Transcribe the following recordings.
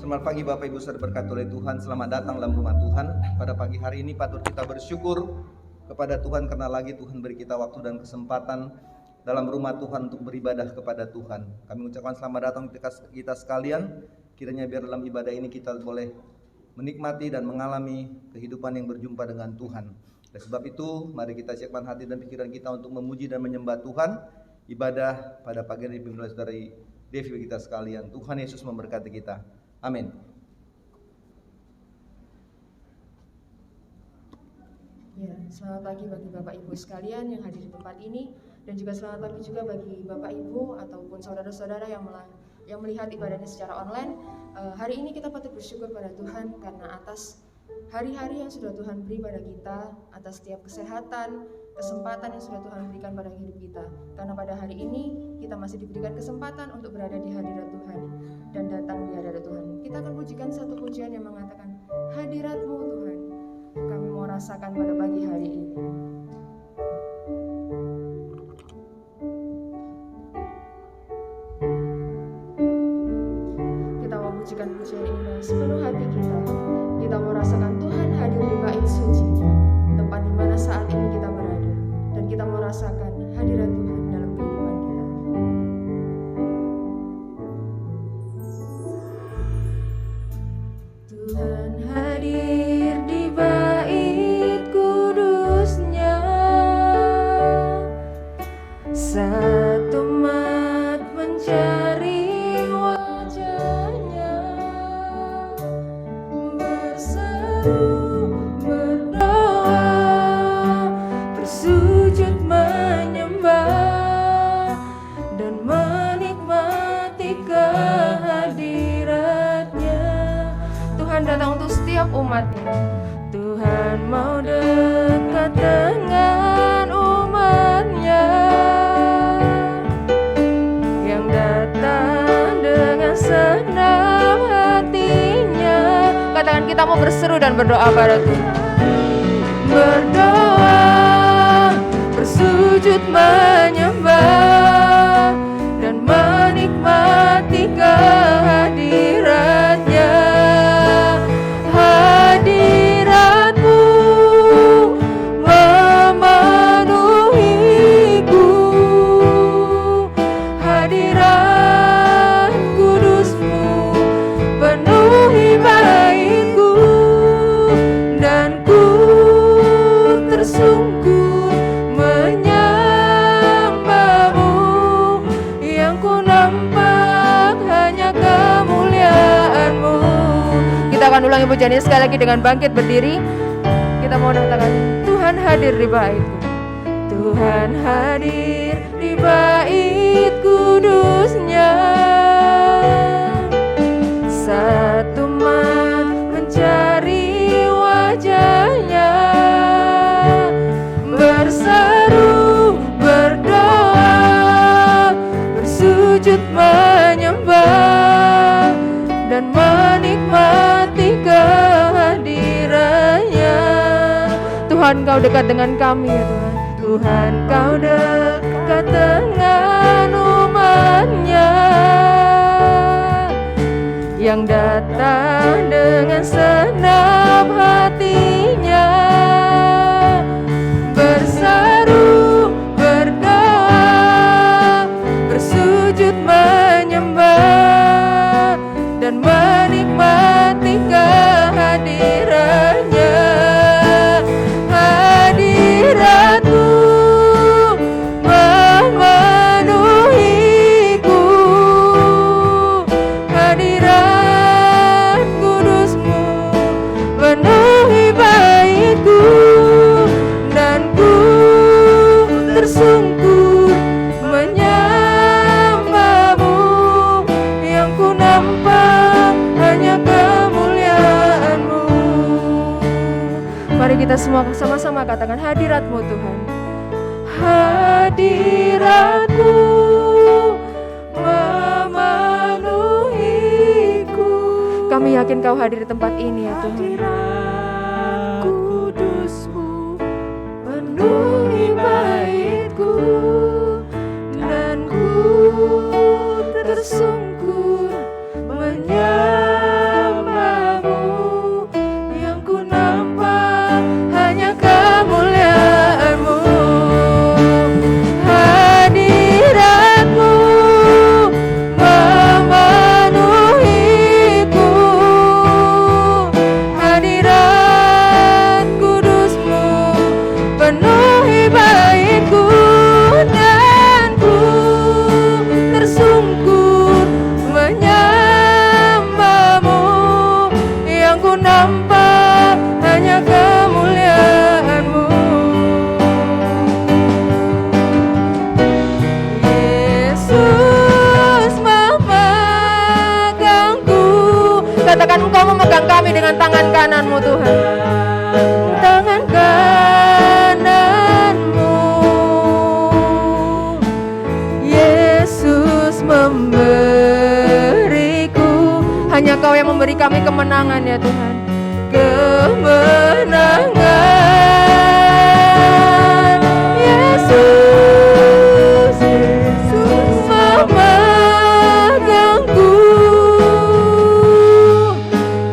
Selamat pagi Bapak Ibu saudara berkati oleh Tuhan. Selamat datang dalam rumah Tuhan. Pada pagi hari ini patut kita bersyukur kepada Tuhan karena lagi Tuhan beri kita waktu dan kesempatan dalam rumah Tuhan untuk beribadah kepada Tuhan. Kami ucapkan selamat datang kita sekalian. Kiranya biar dalam ibadah ini kita boleh menikmati dan mengalami kehidupan yang berjumpa dengan Tuhan. Oleh sebab itu, mari kita siapkan hati dan pikiran kita untuk memuji dan menyembah Tuhan. Ibadah pada pagi ini dipimpin oleh saudari Devi kita sekalian. Tuhan Yesus memberkati kita. Amin. Ya, selamat pagi bagi Bapak Ibu sekalian yang hadir di tempat ini, dan juga selamat pagi juga bagi Bapak Ibu ataupun saudara-saudara yang melihat ibadahnya secara online. Hari ini kita patut bersyukur pada Tuhan karena atas hari-hari yang sudah Tuhan beri pada kita, atas setiap kesehatan, kesempatan yang sudah Tuhan berikan pada hidup kita. Karena pada hari ini kita masih diberikan kesempatan untuk berada di hadirat Tuhan dan datang di hadirat Tuhan. Kita akan pujikan satu pujian yang mengatakan, hadirat-Mu Tuhan, kami mau rasakan pada pagi hari ini. Kita mau pujikan pujian ini dengan sepenuh hati kita. Kita mau rasakan Tuhan hadir di bait suci, tempat di mana saat ini kita berada, dan kita mau rasakan hadirat Tuhan dalam kehidupan kita. Tuhan hadir di bait kudusnya, saat umat mencari wajahnya, berseru, berdoa, bersujud menyembah, dan menikmati kehadiratnya. Tuhan datang untuk setiap umatnya. Tuhan mau dekat dengan umatnya yang datang dengan senang hatinya. Katakan, kita mau berseru dan berdoa pada Tuhan. Berdoa, bersujud menyembah, dan menikmati kehadiratnya. Hadirat-Mu memenuhiku, hadirat kudus-Mu penuhi baitku, dan ku tersungkur menyembah-Mu, yang ku nampak hanya kemuliaan-Mu. Kita akan ulangi pujian ini sekali lagi dengan bangkit berdiri. Kita mau katakan, Tuhan hadir di baitku. Tuhan hadir di bait kudusnya, saat umat mencari wajahnya, berseru, berdoa, bersujud menyembah, dan menikmati kehadirannya. Tuhan, Kau dekat dengan kami ya Tuhan. Tuhan, Kau dekat dengan umatnya yang datang dengan senang hatinya, berseru, berdoa, bersujud menyembah, dan menikmati kehadirannya. Hadirat-Mu memenuhiku, hadirat kudus-Mu penuhi baitku, dan ku tersungkur menyembah-Mu, yang ku nampak Mari kita semua sama-sama katakan hadirat-Mu Tuhan. Hadirat-Mu memenuhiku. Kami yakin Kau hadir di tempat ini ya Tuhan. Hadirat kudus-Mu penuhi baitku, dan ku tersungkur menyembah-Mu. Yang ku nampak hanya kemuliaan-Mu. Hadirat-Mu memenuhiku. Hadirat kudus-Mu penuhi baitku, dan ku tersungkur menyembah-Mu. Yang ku nampak hanya kemuliaan-Mu. Yesus memegangku. Katakan Engkau memegang kami dengan tangan kanan-Mu Tuhan. Tangan kanan-Mu. Yesus memberiku. Hanya Kau yang memberi kami kemenangan ya Tuhan. Kemenangan. Yesus memegangku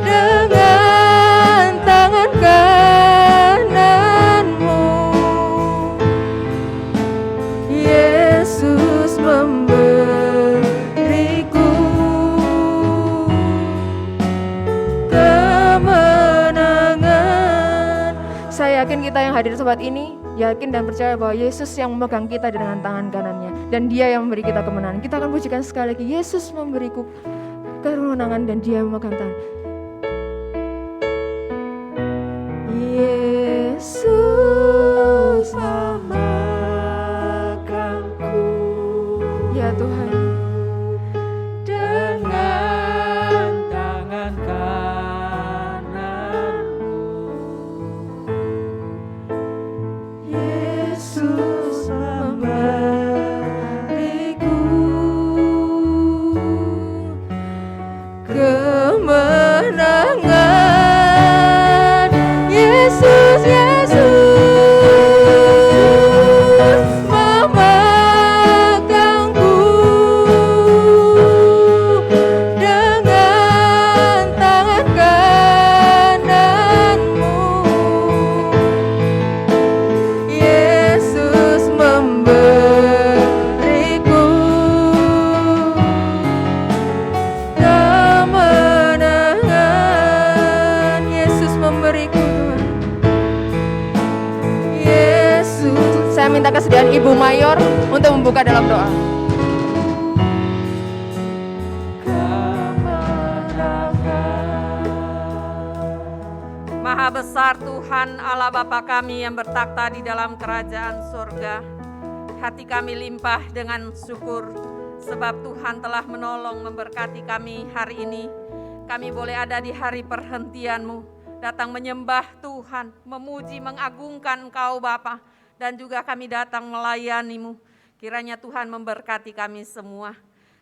dengan tangan kanan-Mu. Yesus memberiku kemenangan. Saya yakin kita yang hadir di tempat ini yakin dan percaya bahwa Yesus yang memegang kita dengan tangan kanannya, dan Dia yang memberi kita kemenangan. Kita akan pujikan sekali lagi, Yesus memberiku kemenangan dan Dia yang memegang tangan. Yesus memegangku. Ya Tuhan. Dengan tangan kanan-Mu. Yesus memberiku kemenangan. Yesus, Yesus memegangku dengan tangan kanan-Mu. Yesus memberiku kemenangan. Yesus memberiku Tuhan. Yesus. Saya minta kesediaan Ibu Mayor untuk membuka dalam doa. Maha besar Tuhan Allah Bapa kami yang bertakhta di dalam kerajaan surga. Hati kami limpah dengan syukur sebab Tuhan telah menolong memberkati kami hari ini. Kami boleh ada di hari perhentian-Mu, datang menyembah Tuhan, memuji, mengagungkan Engkau Bapa, dan juga kami datang melayani-Mu. Kiranya Tuhan memberkati kami semua.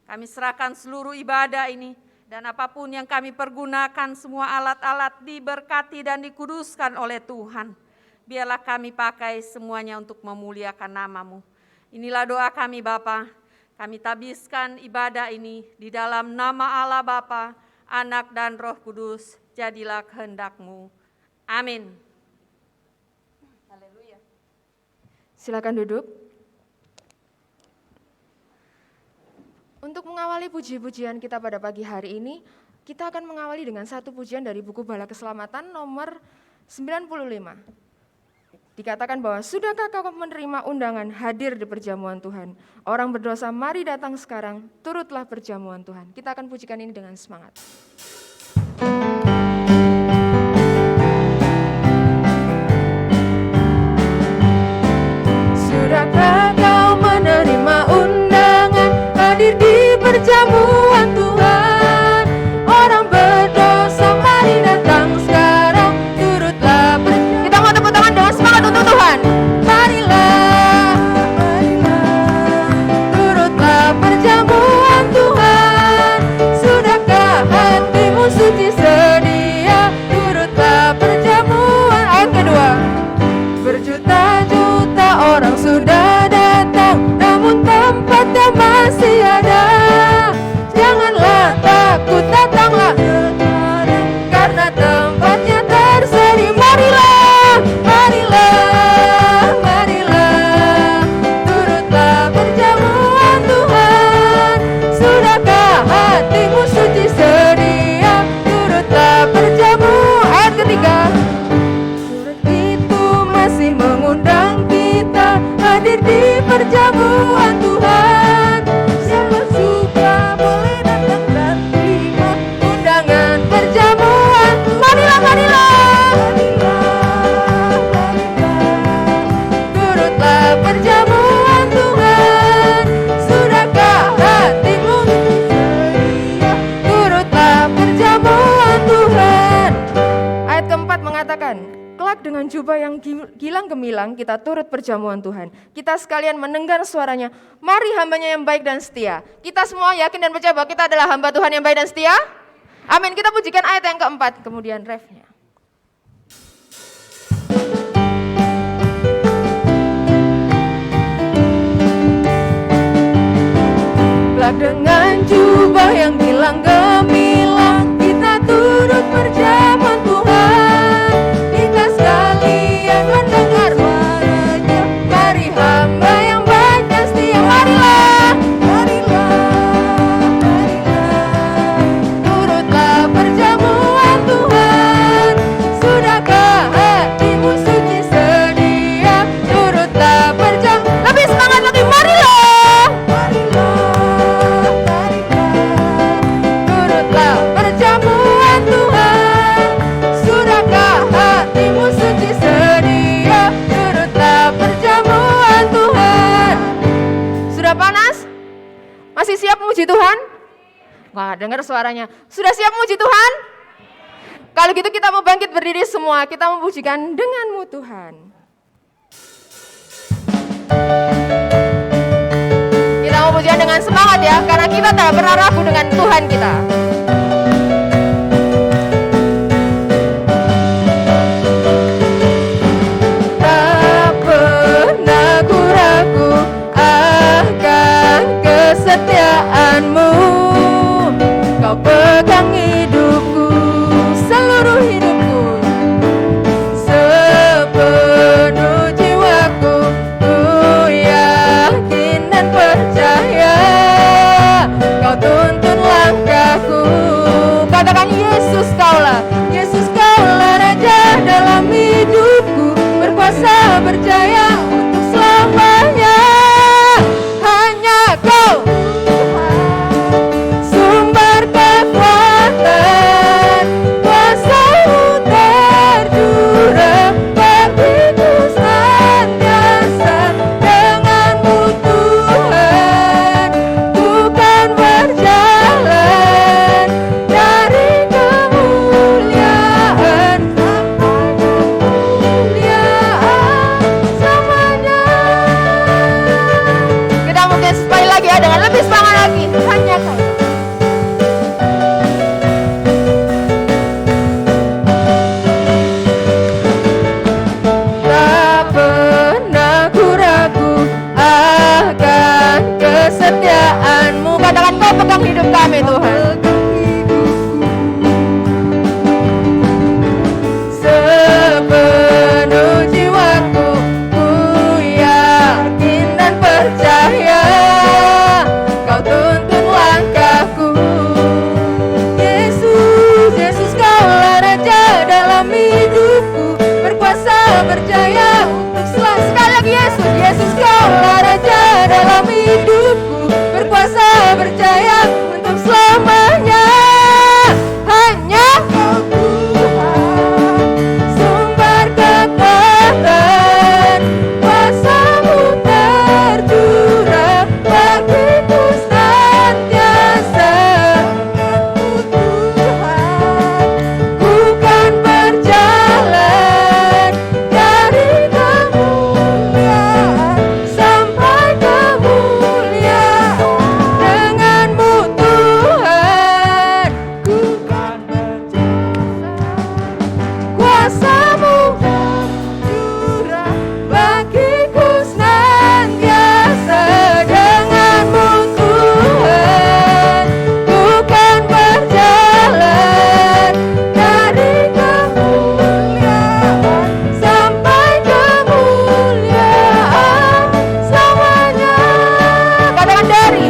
Kami serahkan seluruh ibadah ini, dan apapun yang kami pergunakan, semua alat-alat diberkati dan dikuduskan oleh Tuhan. Biarlah kami pakai semuanya untuk memuliakan nama-Mu. Inilah doa kami Bapa. Kami tabiskan ibadah ini di dalam nama Allah Bapa, Anak dan Roh Kudus. Jadilah kehendak-Mu. Amin. Haleluya. Silakan duduk. Untuk mengawali puji-pujian kita pada pagi hari ini, kita akan mengawali dengan satu pujian dari buku Bala Keselamatan nomor 95. Dikatakan bahwa sudahkah kau menerima undangan hadir di perjamuan Tuhan? Orang berdosa mari datang sekarang, turutlah perjamuan Tuhan. Kita akan pujikan ini dengan semangat. Sudahkah kau menerima undangan hadir di perjamuan Tuhan? Orang berdosa mari datang sekarang, turutlah kita mau dengan jubah yang gilang gemilang, kita turut perjamuan Tuhan. Kita sekalian mendengar suaranya, mari hambanya yang baik dan setia. Kita semua yakin dan percaya bahwa kita adalah hamba Tuhan yang baik dan setia? Amin. Kita pujikan ayat yang keempat, kemudian refnya. Dengan jubah yang gilang gemilang, kita turut perjamuan Tuhan. Kita sekalian mendengar suaranya, mari hamba yang baik dan setia. Marilah, turutlah perjamuan Tuhan. Sudahkah hatimu suci sedia? Turutlah perjamuan. Lebih semangat lagi, marilah. Perjamuan Tuhan, sudahkah hatimu suci sedia? Turutlah perjamuan Tuhan. Sudah panas? Masih siap memuji Tuhan? Wah, dengar suaranya. Sudah siap memuji Tuhan? Kalau gitu kita mau bangkit berdiri semua, kita memujikan denganmu Tuhan. Kita memujikan dengan semangat ya, karena kita tak pernah ragu dengan Tuhan kita. Kesetiaanmu, kau pegang hidupku, seluruh hidupku, sepenuh jiwaku, ku yakin dan percaya, kau tuntun langkahku. Katakan Yesus kaulah Raja dalam hidupku, berkuasa berjaya untuk selamanya. Hanya kau sumber kekuatan, kuasa-Mu tercurah bagiku senantiasa. Denganmu Tuhan, ku kan berjalan dari kemuliaan sampai kemuliaan selamanya. Kita mungkin sekali lagi ya, dengan lebih semangat lagi. Hanya kau. Tak pernah ku ragu akan kesetiaanmu. Katakan kau pegang hidup kami Tuhan. Sepenuh jiwaku, ku yakin dan percaya, kau tuntun langkahku. Yesus kaulah Raja dalam hidupku, berkuasa berjaya untuk selamanya. Sekali lagi Yesus kaulah Raja dalam hidupku, berkuasa berjaya untuk selamanya. Hanya kau Tuhan, sumber kekuatan, kuasa-Mu tercurah bagiku senantiasa. Ku kan berjalan dari kemuliaan sampai kemuliaan. Denganmu Tuhan, ku kan berjalan, kuasa-Mu tercurah bagiku senantiasa. Denganmu Tuhan, ku kan berjalan dari kemuliaan sampai kemuliaan selamanya. Katakan dari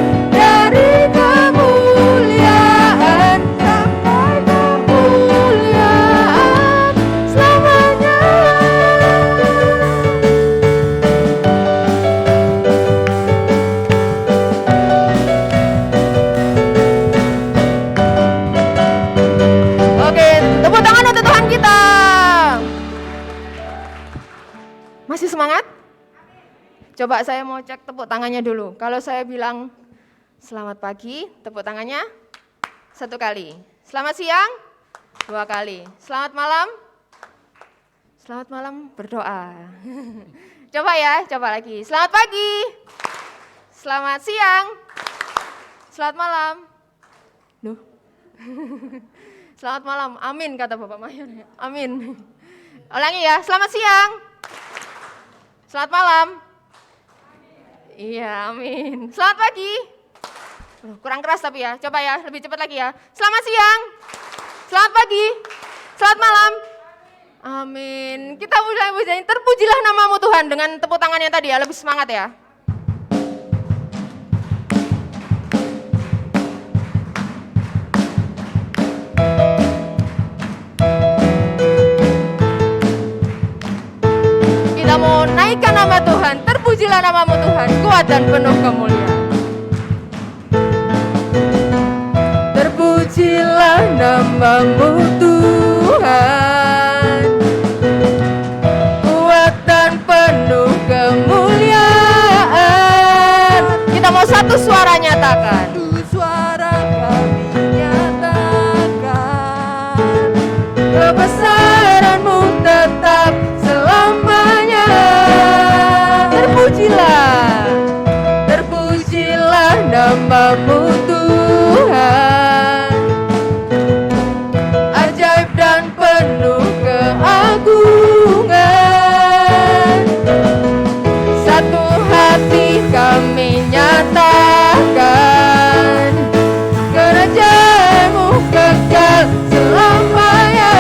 kemuliaan sampai kemuliaan selamanya. Oke, tepuk tangan untuk Tuhan kita. Masih semangat? Coba saya mau cek tepuk tangannya dulu. Kalau saya bilang selamat pagi, tepuk tangannya 1 kali. Selamat siang 2 kali. Selamat malam Selamat malam berdoa. Coba ya, coba lagi. Selamat pagi. Selamat siang. Selamat malam. Duh. Selamat malam. Amin kata Bapak Mayor. Amin. Ulangi ya. Selamat siang. Selamat malam. Iya, amin. Selamat pagi. Kurang keras tapi ya. Coba ya, lebih cepat lagi ya. Selamat siang. Selamat pagi. Selamat malam. Amin. Kita pujilah, terpujilah namamu Tuhan dengan tepuk tangannya tadi ya, lebih semangat ya. Kita mau naikkan nama Tuhan, terpujilah namamu Tuhan, kuat dan penuh kemuliaan. Terpujilah namamu Tuhan, kuat dan penuh kemuliaan. Kita mau satu suara nyatakan. Satu suara kami nyatakan, kebesaranmu tetap selamanya. Terpujilah, terpujilah namamu Tuhan, ajaib dan penuh keagungan. Satu hati kami nyatakan, kerajaan-Mu kekal selamanya.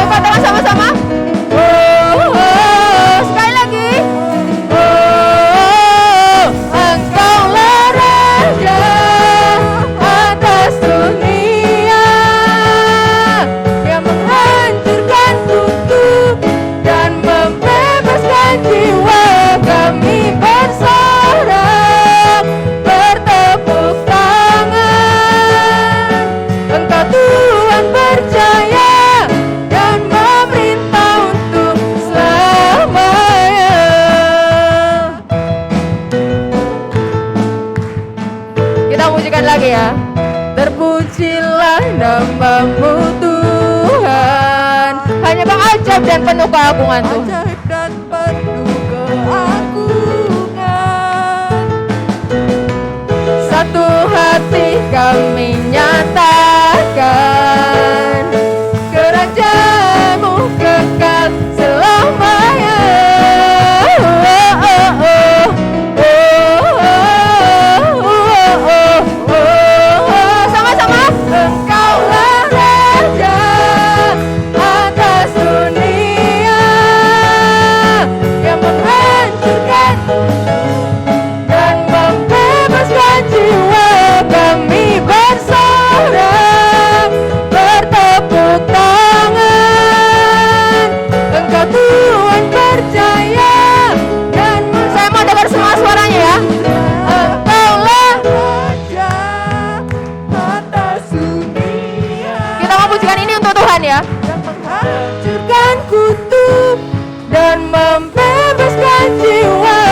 Katakan sama-sama. Oh, oh, sekali lagi. Oh, Engkaulah Raja atas dunia, yang menghancurkan kutub dan membebaskan jiwa. Kami bersorak, bertepuk tangan. Engkau Tuhan percaya dan memerintah untuk selamanya. Kita pujikan lagi ya. Terpujilah namamu Tuhan, hanya Bang ajaib dan penuh keagungan Tuhan. Ajaib dan penuh keagungan. Satu hati kami nyatakan, kerajaan-Mu kekal selamanya. Sama-sama. Engkaulah Raja atas dunia, yang menghancurkan dan membebaskan jiwa. Kami bersorak, bertepuk tangan. Engkau Tuhan percaya dan saya mau dengar semua suaranya ya. Engkaulah Raja atas dunia. Kita mau pujikan ini untuk Tuhan ya. Yang menghancurkan kutub dan membebaskan jiwa.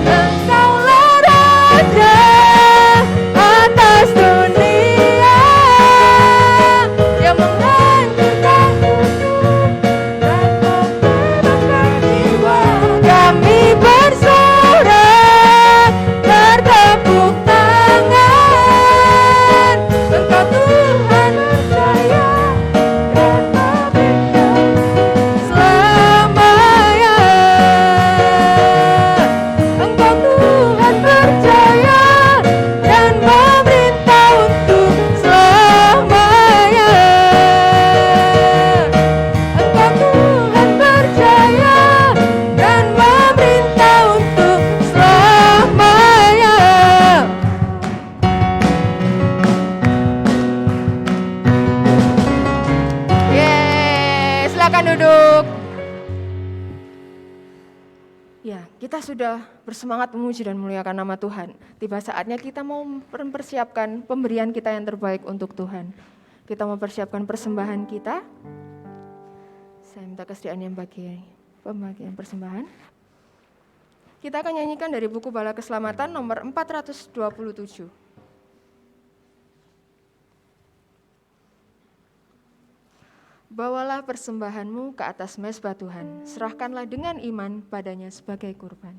Engkaulah Raja atas dunia, yang menghancurkan kutub dan membebaskan jiwa. Kami bersorak, bertepuk tangan. Engkau Tuhan percaya dan memerintah selamanya. Engkau Tuhan percaya dan memerintah untuk selamanya. Engkau Tuhan percaya dan memerintah untuk selamanya. Yeay, silakan duduk. Ya, kita sudah bersemangat memuji dan memuliakan nama Tuhan. Tiba saatnya kita mau mempersiapkan pemberian kita yang terbaik untuk Tuhan. Kita mempersiapkan persembahan kita. Saya minta kesediaan yang bagi pembagian persembahan. Kita akan nyanyikan dari buku Bala Keselamatan nomor 427. Bawalah persembahanmu ke atas mezbah Tuhan, serahkanlah dengan iman padanya sebagai kurban.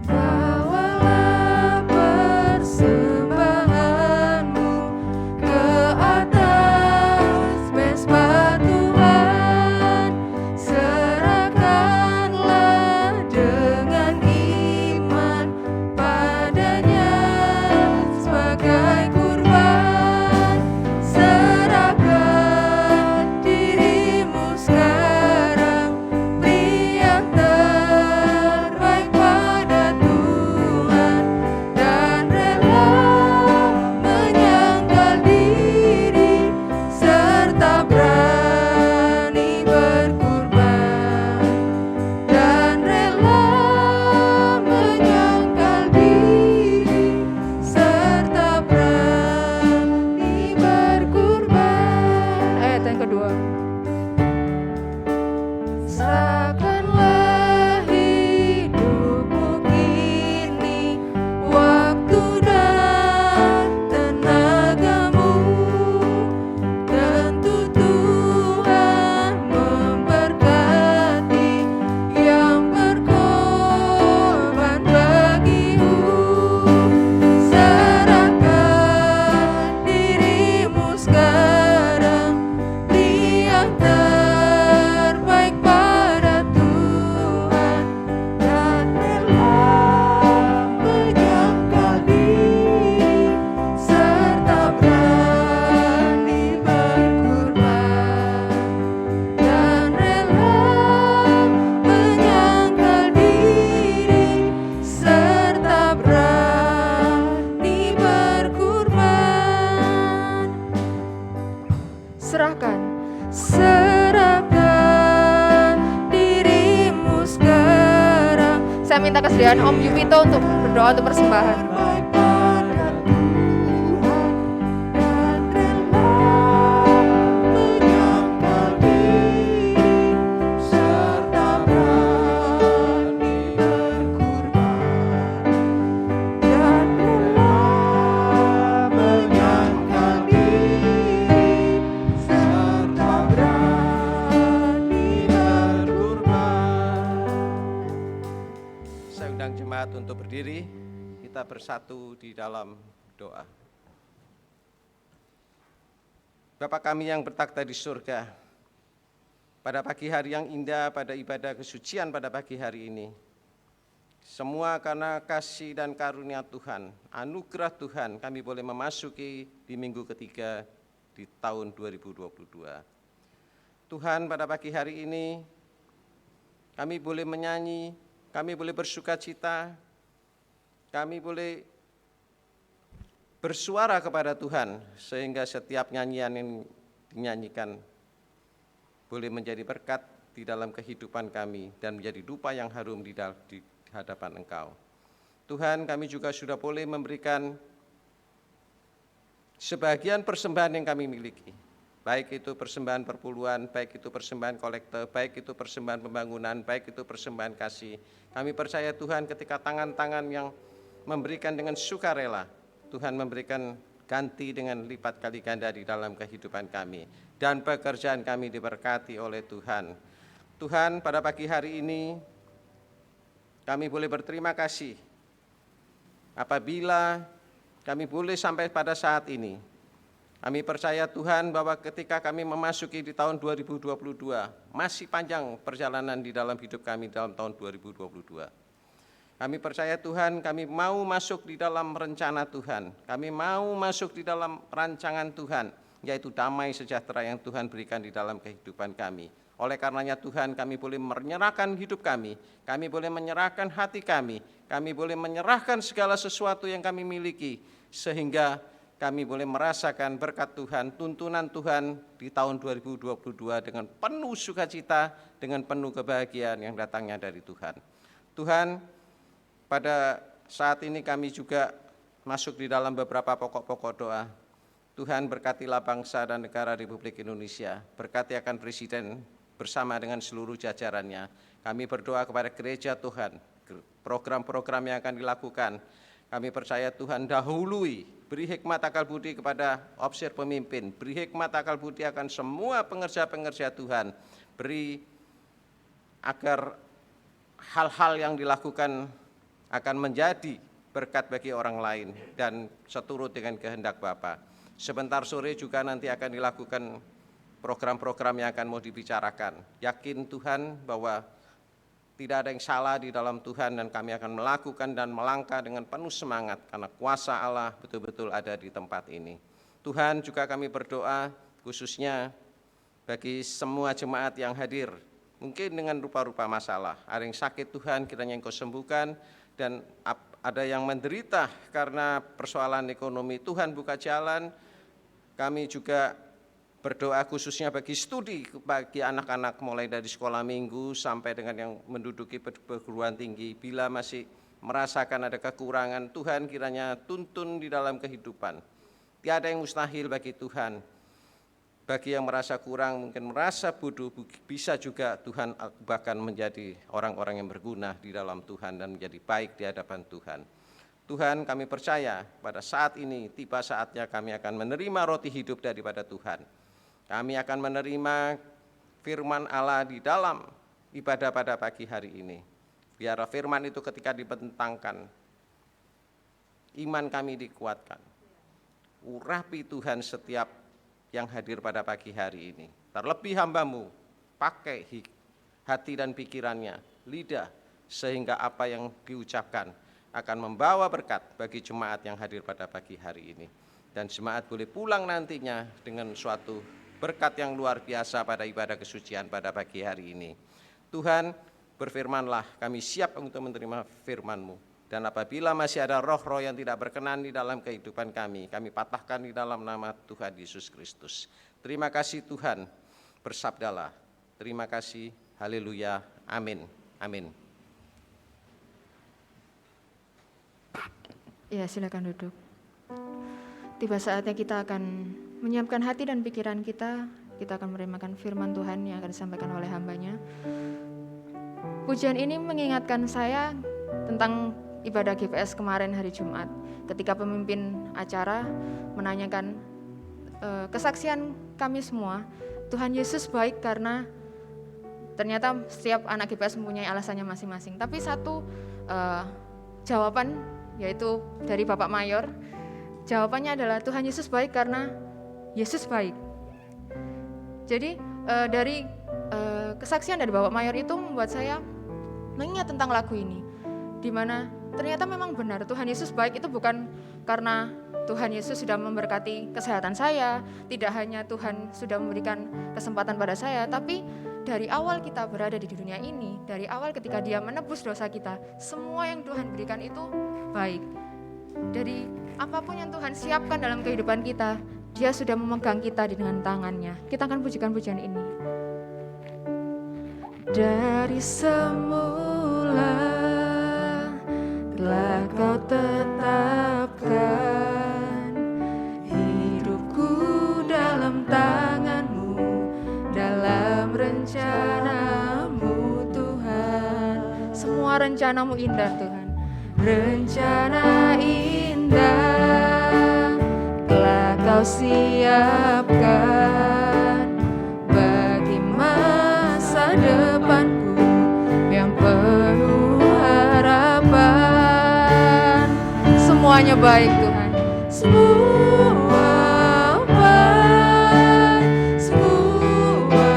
Bawalah persembahanmu ke atas mezbah Tuhan, serahkanlah dengan iman padanya sebagai kurban. Serahkan dirimu sekarang, beri yang terbaik pada Tuhan, dan rela menyangkal diri serta berani berkurban, dan rela menyangkal diri serta berani berkurban. Ayat yang kedua. Serahkanlah hidupmu kini, waktu dan tenagamu, tentu Tuhan memberkati yang berkorban bagimu. Serahkan dirimu sekarang, beri yang terbaik pada Tuhan, dan rela menyangkal diri serta berani berkurban, dan rela menyangkal diri serta berani berkurban. Serahkan dirimu sekarang. Saya minta kesediaan Om Yupito untuk berdoa untuk persembahan. Saya undang jemaat untuk berdiri, kita bersatu di dalam doa. Bapa kami yang bertakhta di surga, pada pagi hari yang indah, pada ibadah kesucian pada pagi hari ini, semua karena kasih dan karunia Tuhan, anugerah Tuhan, kami boleh memasuki di minggu ketiga di tahun 2022. Tuhan, pada pagi hari ini, kami boleh menyanyi, kami boleh bersuka cita, kami boleh bersuara kepada Tuhan, sehingga setiap nyanyian yang dinyanyikan boleh menjadi berkat di dalam kehidupan kami dan menjadi dupa yang harum di hadapan Engkau. Tuhan, kami juga sudah boleh memberikan sebagian persembahan yang kami miliki, baik itu persembahan perpuluhan, baik itu persembahan kolekte, baik itu persembahan pembangunan, baik itu persembahan kasih. Kami percaya Tuhan, ketika tangan-tangan yang memberikan dengan sukarela, Tuhan memberikan ganti dengan lipat kali ganda di dalam kehidupan kami, dan pekerjaan kami diberkati oleh Tuhan. Tuhan, pada pagi hari ini kami boleh berterima kasih apabila kami boleh sampai pada saat ini. Kami percaya Tuhan bahwa ketika kami memasuki di tahun 2022, masih panjang perjalanan di dalam hidup kami dalam tahun 2022. Kami percaya Tuhan, kami mau masuk di dalam rencana Tuhan. Kami mau masuk di dalam rancangan Tuhan, yaitu damai sejahtera yang Tuhan berikan di dalam kehidupan kami. Oleh karenanya Tuhan, kami boleh menyerahkan hidup kami boleh menyerahkan hati kami boleh menyerahkan segala sesuatu yang kami miliki, sehingga kami boleh merasakan berkat Tuhan, tuntunan Tuhan di tahun 2022 dengan penuh sukacita, dengan penuh kebahagiaan yang datangnya dari Tuhan. Tuhan, pada saat ini kami juga masuk di dalam beberapa pokok-pokok doa. Tuhan, berkatilah bangsa dan negara Republik Indonesia, berkati akan Presiden, bersama dengan seluruh jajarannya. Kami berdoa kepada gereja Tuhan, program-program yang akan dilakukan. Kami percaya Tuhan dahului, beri hikmat akal budi kepada opsir pemimpin, beri hikmat akal budi akan semua pengerja-pengerja Tuhan, beri agar hal-hal yang dilakukan akan menjadi berkat bagi orang lain dan seturut dengan kehendak Bapa. Sebentar sore juga nanti akan dilakukan program-program yang akan mau dibicarakan. Yakin Tuhan bahwa tidak ada yang salah di dalam Tuhan dan kami akan melakukan dan melangkah dengan penuh semangat karena kuasa Allah betul-betul ada di tempat ini. Tuhan, juga kami berdoa khususnya bagi semua jemaat yang hadir, mungkin dengan rupa-rupa masalah. Ada yang sakit Tuhan, kiranya Engkau sembuhkan, dan ada yang menderita karena persoalan ekonomi, Tuhan buka jalan. Kami juga berdoa khususnya bagi studi, bagi anak-anak mulai dari sekolah minggu sampai dengan yang menduduki perguruan tinggi. Bila masih merasakan ada kekurangan, Tuhan kiranya tuntun di dalam kehidupan. Tiada yang mustahil bagi Tuhan. Bagi yang merasa kurang, mungkin merasa bodoh, bisa juga Tuhan bahkan menjadi orang-orang yang berguna di dalam Tuhan dan menjadi baik di hadapan Tuhan. Tuhan, kami percaya pada saat ini tiba saatnya kami akan menerima roti hidup daripada Tuhan. Kami akan menerima firman Allah di dalam ibadah pada pagi hari ini. Biar firman itu ketika dibentangkan, iman kami dikuatkan. Urapi Tuhan setiap yang hadir pada pagi hari ini. Terlebih hamba-Mu, pakai hati dan pikirannya, lidah, sehingga apa yang diucapkan akan membawa berkat bagi jemaat yang hadir pada pagi hari ini. Dan jemaat boleh pulang nantinya dengan suatu berkat yang luar biasa pada ibadah kesucian pada pagi hari ini. Tuhan, berfirmanlah, kami siap untuk menerima firman-Mu. Dan apabila masih ada roh-roh yang tidak berkenan di dalam kehidupan kami patahkan di dalam nama Tuhan Yesus Kristus. Terima kasih Tuhan, bersabdalah. Terima kasih, haleluya, amin, amin. Ya, silakan duduk. Tiba saatnya kita akan menyiapkan hati dan pikiran kita akan menerima firman Tuhan yang akan disampaikan oleh hamba-Nya. Pujian ini mengingatkan saya tentang ibadah GPS kemarin hari Jumat, ketika pemimpin acara menanyakan kesaksian kami semua, Tuhan Yesus baik karena ternyata setiap anak GPS mempunyai alasannya masing-masing. Tapi satu jawaban, yaitu dari Bapak Mayor, jawabannya adalah Tuhan Yesus baik karena Yesus baik. Jadi dari kesaksian dari Bapak Mayor itu membuat saya mengingat tentang lagu ini, di mana ternyata memang benar Tuhan Yesus baik itu bukan karena Tuhan Yesus sudah memberkati kesehatan saya, tidak hanya Tuhan sudah memberikan kesempatan pada saya, tapi dari awal kita berada di dunia ini, dari awal ketika Dia menebus dosa kita, semua yang Tuhan berikan itu baik. Dari apapun yang Tuhan siapkan dalam kehidupan kita, Dia sudah memegang kita dengan tangannya. Kita akan pujikan pujian ini. Dari semula telah Kau tetapkan hidupku dalam tangan-Mu, dalam rencana-Mu Tuhan. Semua rencana-Mu indah Tuhan. Rencana indah telah Kau siapkan bagi masa depanku yang penuh harapan. Semuanya baik Tuhan. Semua baik, semua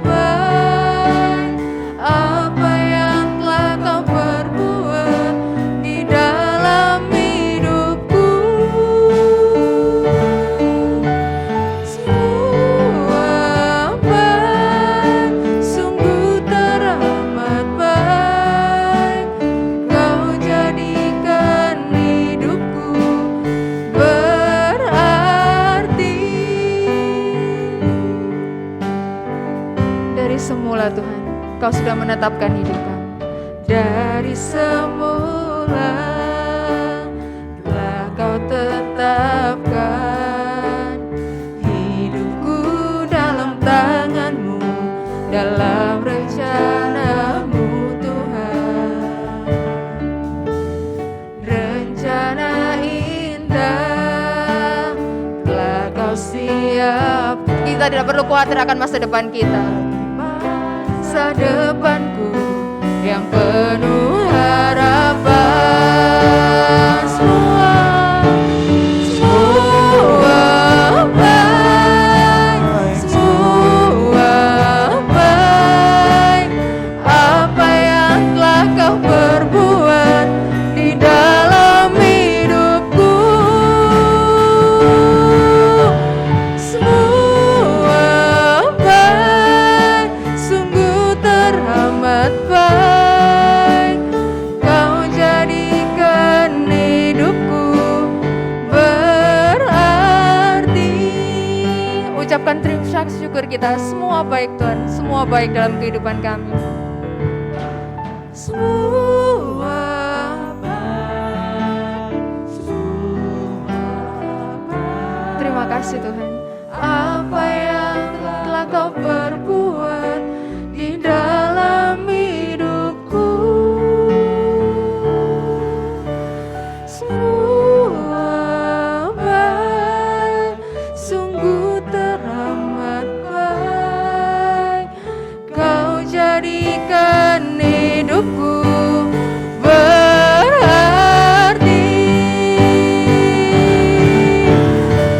baik. Apa yang telah Kau perbuat di dalam hidupku, semua baik, sungguh teramat baik. Kau jadikan hidupku berarti. Dari semula Tuhan, Kau sudah menetapkan hidup kami. Dari semula telah Kau tetapkan hidupku dalam tangan-Mu, dalam rencana-Mu Tuhan. Rencana indah telah Kau siap. Kita tidak perlu khawatir akan masa depan kita. Masa depanku yang penuh harapan. Semua baik, semua baik. Apa yang telah Kau perbuat di dalam hidupku, semua baik, sungguh teramat baik. Kau jadikan hidupku berarti. Ucapkan terima kasih syukur kita. Semua baik Tuhan, semua baik dalam kehidupan kami. Semua baik, semua baik. Terima kasih Tuhan. Apa yang telah Kau perbuat di dalam hidupku, semua baik, sungguh teramat baik. Kau jadikan hidupku berarti.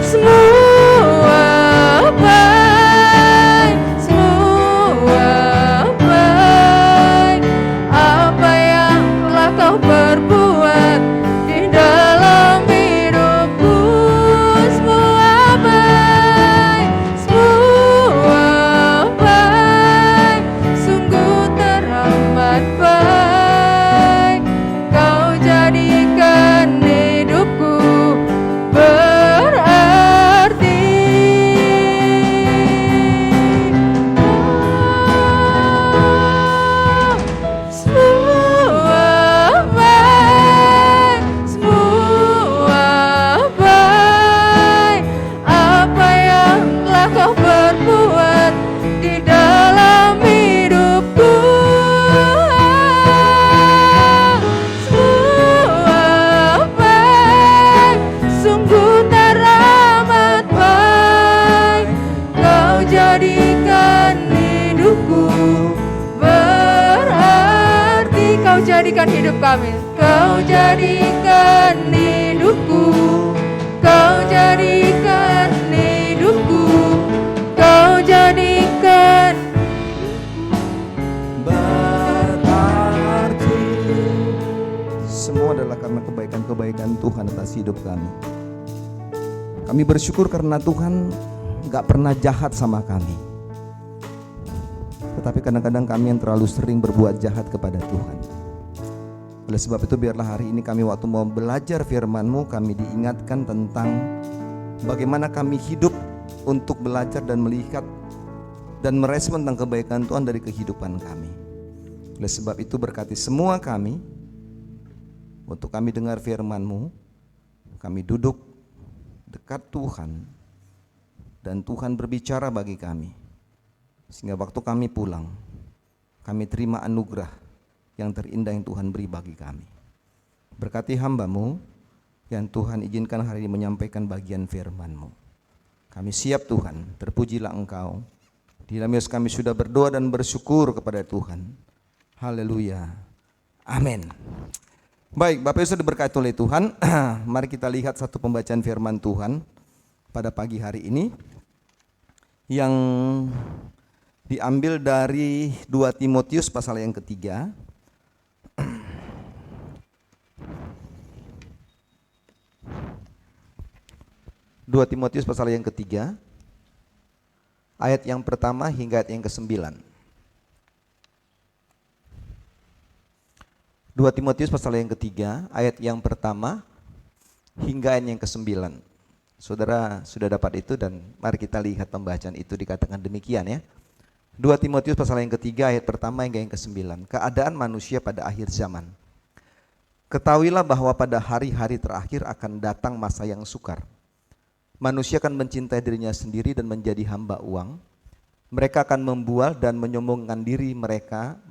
Semua baik, semua baik. Apa yang telah Kau perbuat di dalam hidupku, semua baik, semua baik, sungguh teramat baik. Kau jadikan hidupku berarti. Semua baik, semua baik. Apa yang telah Kau perbuat di dalam hidupku, semua baik, sungguh teramat baik. Kau jadikan hidupku berarti. Kau jadikan hidup kami, Kau jadikan hidupku, Kau jadikan hidupku, Kau jadikan berarti. Semua adalah karena kebaikan-kebaikan Tuhan atas hidup kami. Kami bersyukur karena Tuhan gak pernah jahat sama kami. Tetapi kadang-kadang kami yang terlalu sering berbuat jahat kepada Tuhan. Oleh sebab itu biarlah hari ini kami waktu mau belajar firman-Mu, kami diingatkan tentang bagaimana kami hidup untuk belajar dan melihat dan merespon tentang kebaikan Tuhan dari kehidupan kami. Oleh sebab itu berkati semua kami, untuk kami dengar firman-Mu, kami duduk dekat Tuhan, dan Tuhan berbicara bagi kami. Sehingga waktu kami pulang, kami terima anugerah yang terindah yang Tuhan beri bagi kami. Berkati hamba-Mu yang Tuhan izinkan hari ini menyampaikan bagian firman-Mu. Kami siap Tuhan, terpujilah Engkau. Di dalam Yesus kami sudah berdoa dan bersyukur kepada Tuhan. Haleluya. Amin. Baik, Bapak Ibu sudah diberkati oleh Tuhan. Mari kita lihat satu pembacaan firman Tuhan pada pagi hari ini yang diambil dari 2 Timotius pasal yang ketiga. 2 Timotius pasal yang ketiga, ayat yang pertama hingga ayat yang ke-9. 2 Timotius pasal yang ketiga, ayat yang pertama hingga ayat yang ke-9. Saudara sudah dapat itu dan mari kita lihat pembacaan itu dikatakan demikian ya. 2 Timotius pasal yang ketiga, ayat pertama hingga yang ke-9. Keadaan manusia pada akhir zaman. Ketahuilah bahwa pada hari-hari terakhir akan datang masa yang sukar. Manusia akan mencintai dirinya sendiri dan menjadi hamba uang, mereka akan membual dan menyombongkan diri mereka,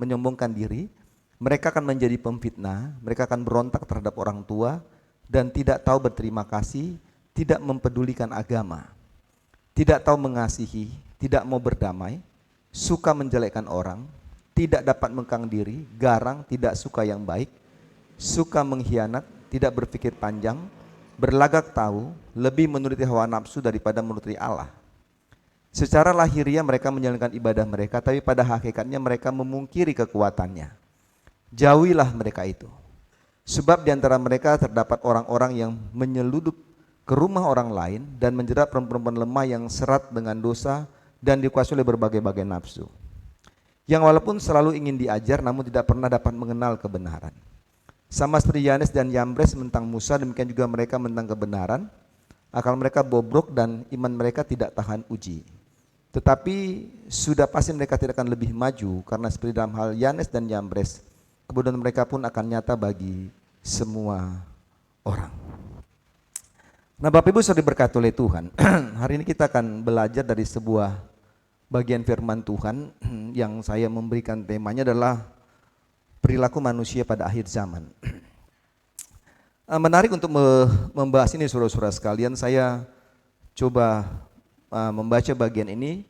mereka akan menjadi pemfitnah, mereka akan berontak terhadap orang tua dan tidak tahu berterima kasih, tidak mempedulikan agama, tidak tahu mengasihi, tidak mau berdamai, suka menjelekkan orang, tidak dapat mengekang diri, garang, tidak suka yang baik, suka mengkhianat, tidak berpikir panjang, berlagak tahu, lebih menuruti hawa nafsu daripada menuruti Allah. Secara lahiriah mereka menjalankan ibadah mereka, tapi pada hakikatnya mereka memungkiri kekuatannya. Jauhilah mereka itu. Sebab di antara mereka terdapat orang-orang yang menyeludup ke rumah orang lain dan menjerat perempuan-perempuan lemah yang serat dengan dosa dan dikuasai oleh berbagai-bagai nafsu. Yang walaupun selalu ingin diajar namun tidak pernah dapat mengenal kebenaran. Sama seperti Yanes dan Yambres mentang Musa, demikian juga mereka mentang kebenaran. Akal mereka bobrok dan iman mereka tidak tahan uji. Tetapi sudah pasti mereka tidak akan lebih maju, karena seperti dalam hal Yanes dan Yambres, kemudian mereka pun akan nyata bagi semua orang. Nah, Bapak Ibu sudah diberkati oleh Tuhan. Hari ini kita akan belajar dari sebuah bagian firman Tuhan yang saya memberikan temanya adalah perilaku manusia pada akhir zaman. Menarik untuk membahas ini saudara-saudara sekalian. Saya coba membaca bagian ini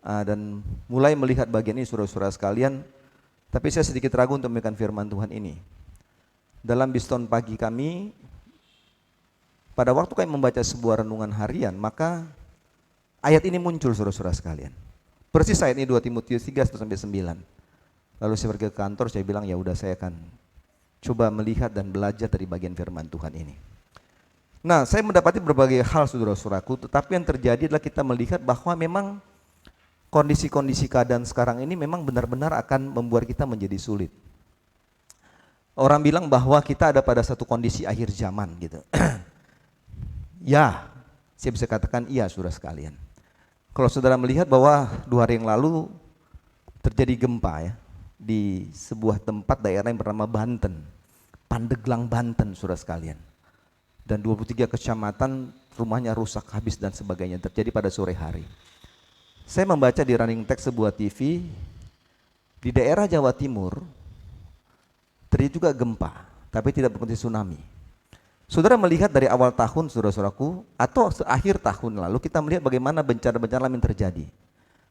dan mulai melihat bagian ini saudara-saudara sekalian. Tapi saya sedikit ragu untuk memberikan firman Tuhan ini. Dalam Biston pagi kami, pada waktu kami membaca sebuah renungan harian, maka ayat ini muncul saudara-saudara sekalian. Persis ayat ini 2 Timotius 3:1-9. Lalu saya pergi ke kantor, saya bilang ya udah saya akan coba melihat dan belajar dari bagian firman Tuhan ini. Nah, saya mendapati berbagai hal saudara-saudaraku, tetapi yang terjadi adalah kita melihat bahwa memang kondisi-kondisi keadaan sekarang ini memang benar-benar akan membuat kita menjadi sulit. Orang bilang bahwa kita ada pada satu kondisi akhir zaman gitu. Ya, saya bisa katakan iya saudara sekalian. Kalau saudara melihat bahwa 2 hari yang lalu terjadi gempa ya, di sebuah tempat daerah yang bernama Banten, Pandeglang Banten saudara sekalian. Dan 23 kecamatan rumahnya rusak habis dan sebagainya, terjadi pada sore hari. Saya membaca di running text sebuah TV, di daerah Jawa Timur terjadi juga gempa, tapi tidak berpotensi tsunami. Saudara melihat dari awal tahun saudara-saudaraku, atau akhir tahun lalu kita melihat bagaimana bencana-bencana yang terjadi.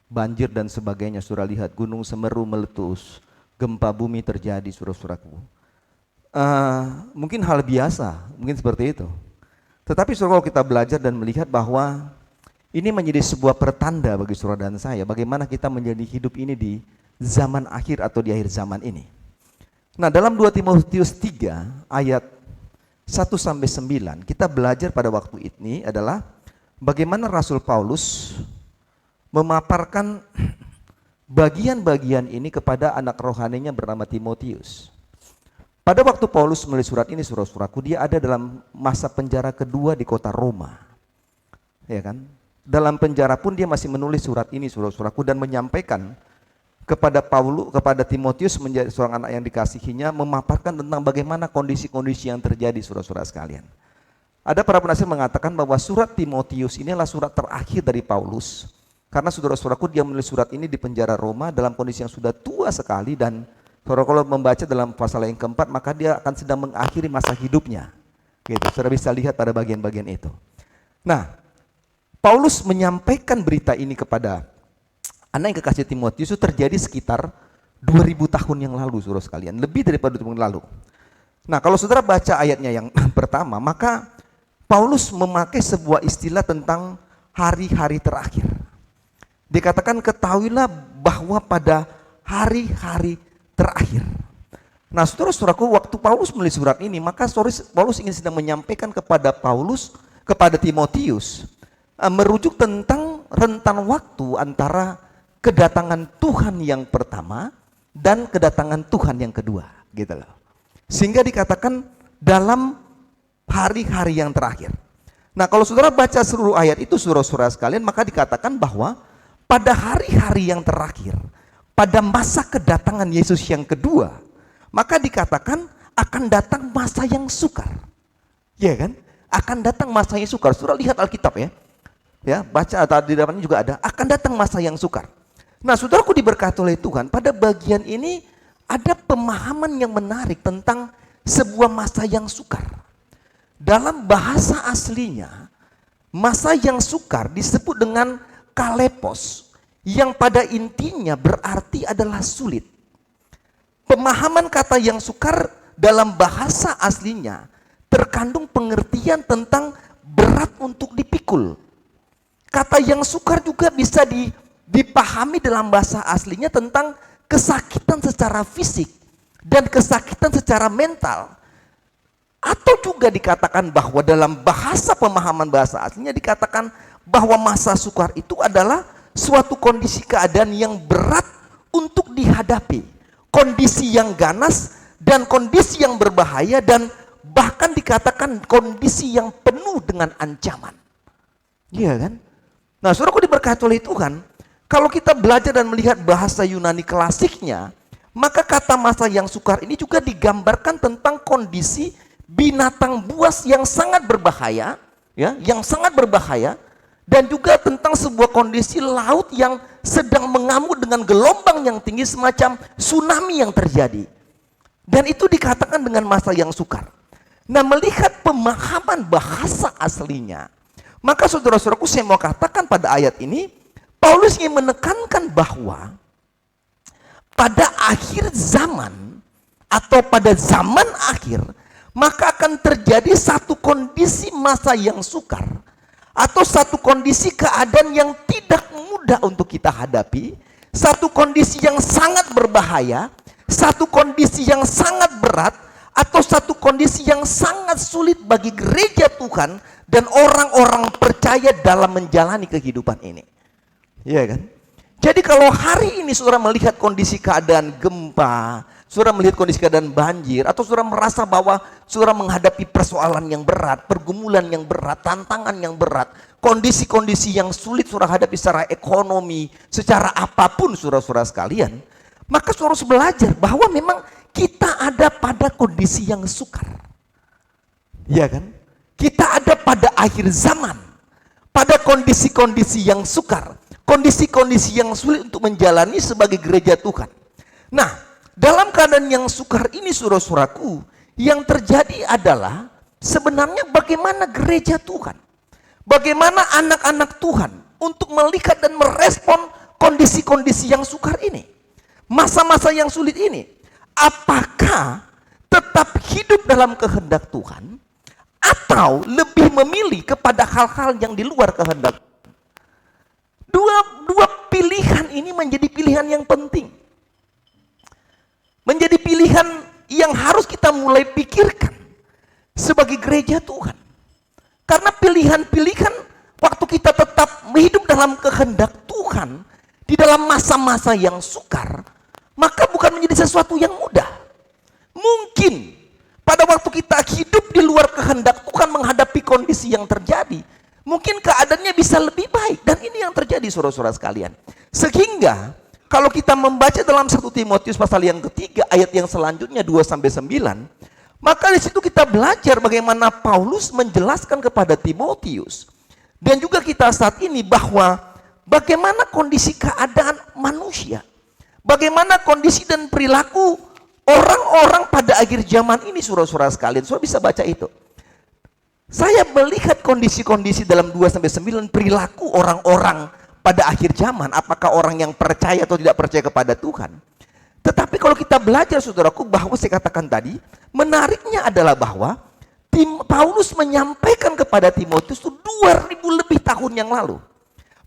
Banjir dan sebagainya, saudara lihat Gunung Semeru meletus, gempa bumi terjadi saudara-saudaraku. Mungkin hal biasa, mungkin seperti itu. Tetapi saudara, kalau kita belajar dan melihat bahwa ini menjadi sebuah pertanda bagi saudara dan saya, bagaimana kita menjadi hidup ini di zaman akhir atau di akhir zaman ini. Nah, dalam 2 Timotius 3 ayat 1-9 kita belajar pada waktu ini adalah bagaimana Rasul Paulus memaparkan bagian-bagian ini kepada anak rohaninya bernama Timotius. Pada waktu Paulus menulis surat ini saudara-saudaraku, dia ada dalam masa penjara kedua di kota Roma. Ya kan? Dalam penjara pun dia masih menulis surat ini saudara-saudaraku dan menyampaikan kepada Timotius menjadi seorang anak yang dikasihinya, memaparkan tentang bagaimana kondisi-kondisi yang terjadi saudara-saudara sekalian. Ada para penafsir mengatakan bahwa surat Timotius ini adalah surat terakhir dari Paulus. Karena saudara-saudaraku dia menulis surat ini di penjara Roma dalam kondisi yang sudah tua sekali, dan saudara kalau membaca dalam pasal yang keempat maka dia akan sedang mengakhiri masa hidupnya. Gitu, saudara bisa lihat pada bagian-bagian itu. Nah, Paulus menyampaikan berita ini kepada anak yang kekasih Timotius itu terjadi sekitar 2000 tahun yang lalu saudara sekalian, lebih daripada 2000 tahun lalu. Nah, kalau saudara baca ayatnya yang pertama, maka Paulus memakai sebuah istilah tentang hari-hari terakhir. Dikatakan ketahuilah bahwa pada hari-hari terakhir. Nah, saudara-saudaraku, waktu Paulus menulis surat ini, maka Paulus ingin sedang menyampaikan kepada Timotius, merujuk tentang rentan waktu antara kedatangan Tuhan yang pertama dan kedatangan Tuhan yang kedua, gitu loh. Sehingga dikatakan dalam hari-hari yang terakhir. Nah, kalau saudara baca seluruh ayat itu saudara-saudara sekalian, maka dikatakan bahwa pada hari-hari yang terakhir, pada masa kedatangan Yesus yang kedua, maka dikatakan akan datang masa yang sukar. Ya kan? Akan datang masa yang sukar. Saudara lihat Alkitab ya. Ya, baca atau di dalamnya juga ada, akan datang masa yang sukar. Nah, saudaraku diberkati oleh Tuhan, pada bagian ini ada pemahaman yang menarik tentang sebuah masa yang sukar. Dalam bahasa aslinya, masa yang sukar disebut dengan kalepos, yang pada intinya berarti adalah sulit. Pemahaman kata yang sukar dalam bahasa aslinya terkandung pengertian tentang berat untuk dipikul. Kata yang sukar juga bisa dipahami dalam bahasa aslinya tentang kesakitan secara fisik dan kesakitan secara mental. Atau juga dikatakan bahwa dalam bahasa pemahaman bahasa aslinya dikatakan bahwa masa sukar itu adalah suatu kondisi keadaan yang berat untuk dihadapi. Kondisi yang ganas dan kondisi yang berbahaya dan bahkan dikatakan kondisi yang penuh dengan ancaman. Iya kan? Nah, saudaraku diberkati oleh Tuhan, kalau kita belajar dan melihat bahasa Yunani klasiknya, maka kata masa yang sukar ini juga digambarkan tentang kondisi binatang buas yang sangat berbahaya, ya, yang sangat berbahaya, dan juga tentang sebuah kondisi laut yang sedang mengamuk dengan gelombang yang tinggi semacam tsunami yang terjadi. Dan itu dikatakan dengan masa yang sukar. Nah, melihat pemahaman bahasa aslinya, maka saudara-saudaraku saya mau katakan pada ayat ini, Paulus ingin menekankan bahwa pada akhir zaman atau pada zaman akhir, maka akan terjadi satu kondisi masa yang sukar atau satu kondisi keadaan yang tidak mudah untuk kita hadapi, satu kondisi yang sangat berbahaya, satu kondisi yang sangat berat, atau satu kondisi yang sangat sulit bagi gereja Tuhan dan orang-orang percaya dalam menjalani kehidupan ini. Iya kan? Jadi kalau hari ini saudara melihat kondisi keadaan gempa, saudara melihat kondisi keadaan banjir, atau saudara merasa bahwa saudara menghadapi persoalan yang berat, pergumulan yang berat, tantangan yang berat, kondisi-kondisi yang sulit saudara hadapi secara ekonomi, secara apapun saudara-saudara sekalian, maka saudara harus belajar bahwa memang kita ada pada kondisi yang sukar. Ya kan? Kita ada pada akhir zaman, pada kondisi-kondisi yang sukar, kondisi-kondisi yang sulit untuk menjalani sebagai gereja Tuhan. Nah, dalam keadaan yang sukar ini saudara-saudaraku, yang terjadi adalah sebenarnya bagaimana gereja Tuhan, bagaimana anak-anak Tuhan untuk melihat dan merespon kondisi-kondisi yang sukar ini, masa-masa yang sulit ini. Apakah tetap hidup dalam kehendak Tuhan atau lebih memilih kepada hal-hal yang di luar kehendak? Dua pilihan ini menjadi pilihan yang penting. Menjadi pilihan yang harus kita mulai pikirkan sebagai gereja Tuhan. Karena pilihan-pilihan waktu kita tetap hidup dalam kehendak Tuhan di dalam masa-masa yang sukar, maka bukan menjadi sesuatu yang mudah. Mungkin pada waktu kita hidup di luar kehendak Tuhan menghadapi kondisi yang terjadi, mungkin keadaannya bisa lebih baik. Dan ini yang terjadi saudara-saudara sekalian. Sehingga kalau kita membaca dalam 1 Timotius pasal yang ketiga ayat yang selanjutnya 2-9, maka di situ kita belajar bagaimana Paulus menjelaskan kepada Timotius dan juga kita saat ini bahwa bagaimana kondisi keadaan manusia. Bagaimana kondisi dan perilaku orang-orang pada akhir zaman ini saudara-saudara sekalian. Saudara bisa baca itu. Saya melihat kondisi-kondisi dalam 2-9 perilaku orang-orang pada akhir zaman. Apakah orang yang percaya atau tidak percaya kepada Tuhan. Tetapi kalau kita belajar saudaraku bahwa saya katakan tadi, menariknya adalah bahwa Paulus menyampaikan kepada Timotius itu 2000 lebih tahun yang lalu.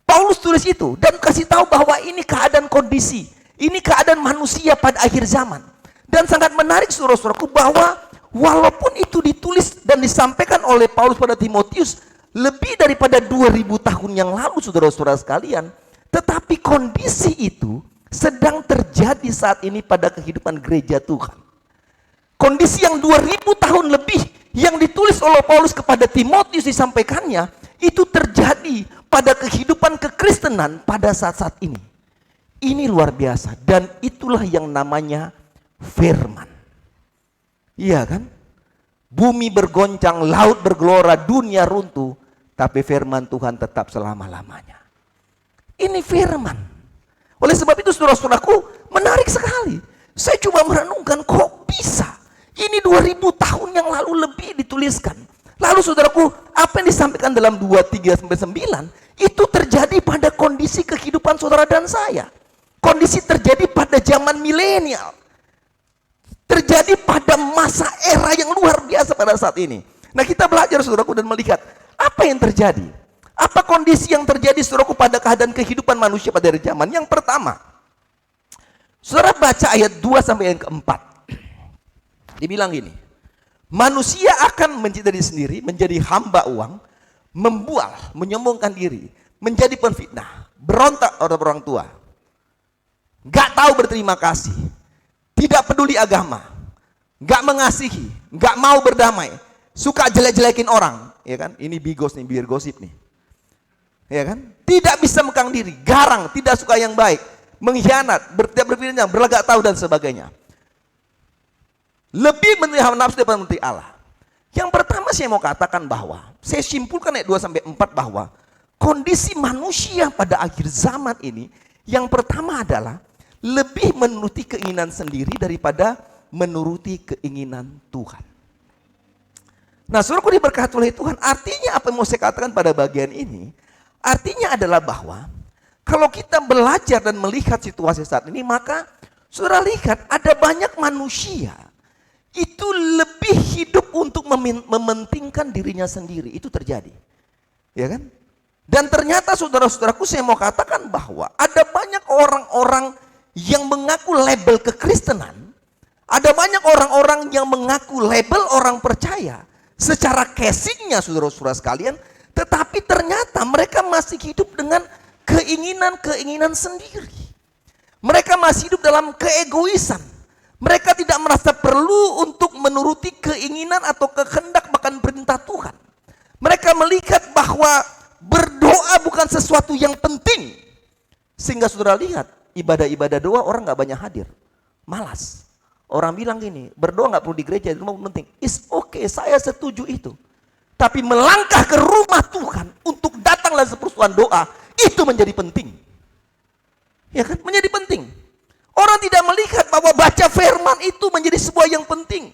Paulus tulis itu dan kasih tahu bahwa ini keadaan kondisi. Ini keadaan manusia pada akhir zaman. Dan sangat menarik saudara-saudaraku bahwa walaupun itu ditulis dan disampaikan oleh Paulus pada Timotius lebih daripada 2000 tahun yang lalu saudara-saudara sekalian, tetapi kondisi itu sedang terjadi saat ini pada kehidupan gereja Tuhan. Kondisi yang 2000 tahun lebih yang ditulis oleh Paulus kepada Timotius disampaikannya, itu terjadi pada kehidupan kekristenan pada saat-saat ini. Ini luar biasa dan itulah yang namanya firman. Iya kan? Bumi bergoncang, laut bergelora, dunia runtuh, tapi firman Tuhan tetap selama-lamanya. Ini firman. Oleh sebab itu saudara-saudaraku, menarik sekali. Saya coba merenungkan, kok bisa? Ini 2000 tahun yang lalu lebih dituliskan. Lalu saudaraku, apa yang disampaikan dalam 2:3-9 itu terjadi pada kondisi kehidupan saudara dan saya. Kondisi terjadi pada zaman milenial. Terjadi pada masa era yang luar biasa pada saat ini. Nah, kita belajar saudaraku dan melihat apa yang terjadi. Apa kondisi yang terjadi saudaraku pada keadaan kehidupan manusia pada zaman. Yang pertama, saudara baca ayat 2 sampai yang keempat. Dibilang gini, manusia akan mencintai diri sendiri, menjadi hamba uang, membual, menyombongkan diri, menjadi penfitnah, berontak terhadap orang tua, gak tahu berterima kasih, tidak peduli agama, gak mengasihi, gak mau berdamai, suka jelek-jelekin orang, ya kan? Ini bigos nih, bibir gosip nih, ya kan? Tidak bisa mengekang diri, garang, tidak suka yang baik, mengkhianat, berpikirnya, berlagak tahu dan sebagainya. Lebih memelihara hawa nafsu daripada menuruti Allah. Yang pertama saya mau katakan bahwa, saya simpulkan ayat 2 sampai 4 bahwa kondisi manusia pada akhir zaman ini, yang pertama adalah lebih menuruti keinginan sendiri daripada menuruti keinginan Tuhan. Nah, saudaraku diberkati oleh Tuhan, artinya apa yang mau saya katakan pada bagian ini? Artinya adalah bahwa kalau kita belajar dan melihat situasi saat ini, maka saudara lihat ada banyak manusia itu lebih hidup untuk mementingkan dirinya sendiri. Itu terjadi, ya kan? Dan ternyata saudara-saudaraku, saya mau katakan bahwa ada banyak orang-orang yang mengaku label kekristenan, ada banyak orang-orang yang mengaku label orang percaya secara casingnya saudara-saudara sekalian, tetapi ternyata mereka masih hidup dengan keinginan-keinginan sendiri. Mereka masih hidup dalam keegoisan. Mereka tidak merasa perlu untuk menuruti keinginan atau kehendak bahkan perintah Tuhan. Mereka melihat bahwa berdoa bukan sesuatu yang penting. Sehingga saudara lihat, ibadah-ibadah doa orang gak banyak hadir. Malas. Orang bilang gini, berdoa gak perlu di gereja, itu penting. It's okay, saya setuju itu. Tapi melangkah ke rumah Tuhan untuk datang dalam persekutuan doa, itu menjadi penting. Ya kan? Menjadi penting. Orang tidak melihat bahwa baca firman itu menjadi sebuah yang penting.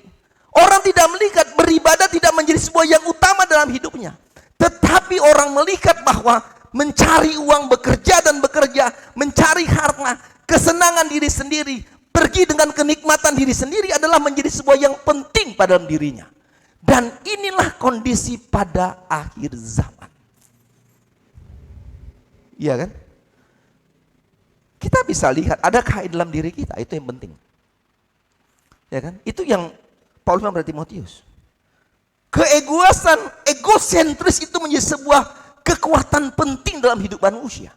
Orang tidak melihat beribadah tidak menjadi sebuah yang utama dalam hidupnya. Tetapi orang melihat bahwa mencari uang, bekerja dan bekerja, mencari harta, kesenangan diri sendiri, pergi dengan kenikmatan diri sendiri adalah menjadi sebuah yang penting pada dalam dirinya. Dan inilah kondisi pada akhir zaman. Iya kan? Kita bisa lihat adakah di dalam diri kita, itu yang penting. Ya kan? Itu yang Paulus bilang pada Timotius. Keegoisan, egosentris itu menjadi sebuah kekuatan penting dalam hidup manusia.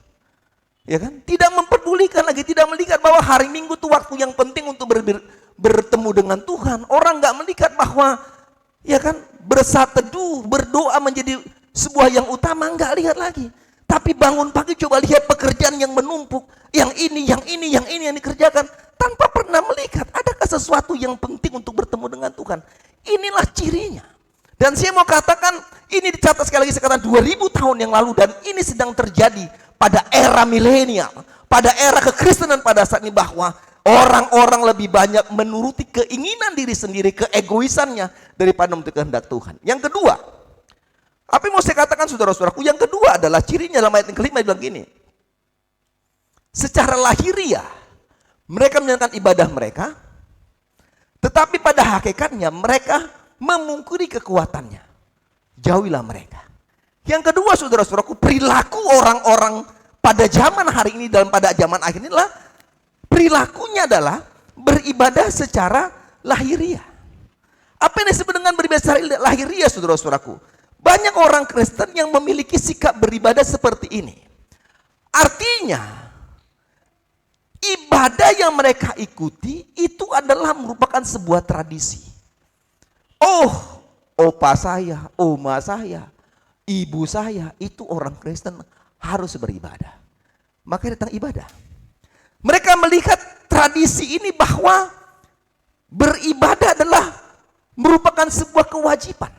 Ya kan? Tidak memperdulikan lagi, tidak melihat bahwa hari Minggu itu waktu yang penting untuk bertemu dengan Tuhan. Orang nggak melihat bahwa ya kan, bersaat teduh, berdoa menjadi sebuah yang utama, nggak lihat lagi. Tapi bangun pagi coba lihat pekerjaan yang menumpuk, yang ini yang dikerjakan, tanpa pernah melihat adakah sesuatu yang penting untuk bertemu dengan Tuhan. Inilah cirinya. Dan saya mau katakan, ini dicatat sekali lagi sekarang 2000 tahun yang lalu, dan ini sedang terjadi pada era milenial, pada era kekristenan pada saat ini, bahwa orang-orang lebih banyak menuruti keinginan diri sendiri, keegoisannya, daripada menuruti kehendak Tuhan. Yang kedua, apa yang mau saya katakan saudara-saudaraku? Yang kedua adalah cirinya dalam ayat yang kelima, dia bilang gini. Secara lahiriah mereka menjalankan ibadah mereka, tetapi pada hakikatnya mereka memungkiri kekuatannya. Jauhilah mereka. Yang kedua saudara-saudaraku, perilaku orang-orang pada zaman hari ini, dalam pada zaman akhir ini adalah perilakunya adalah beribadah secara lahiriah. Apa yang disebut dengan beribadah secara lahiriah saudara-saudaraku? Banyak orang Kristen yang memiliki sikap beribadah seperti ini. Artinya, ibadah yang mereka ikuti itu adalah merupakan sebuah tradisi. Oh, opa saya, oma saya, ibu saya, itu orang Kristen harus beribadah. Maka datang ibadah. Mereka melihat tradisi ini bahwa beribadah adalah merupakan sebuah kewajiban.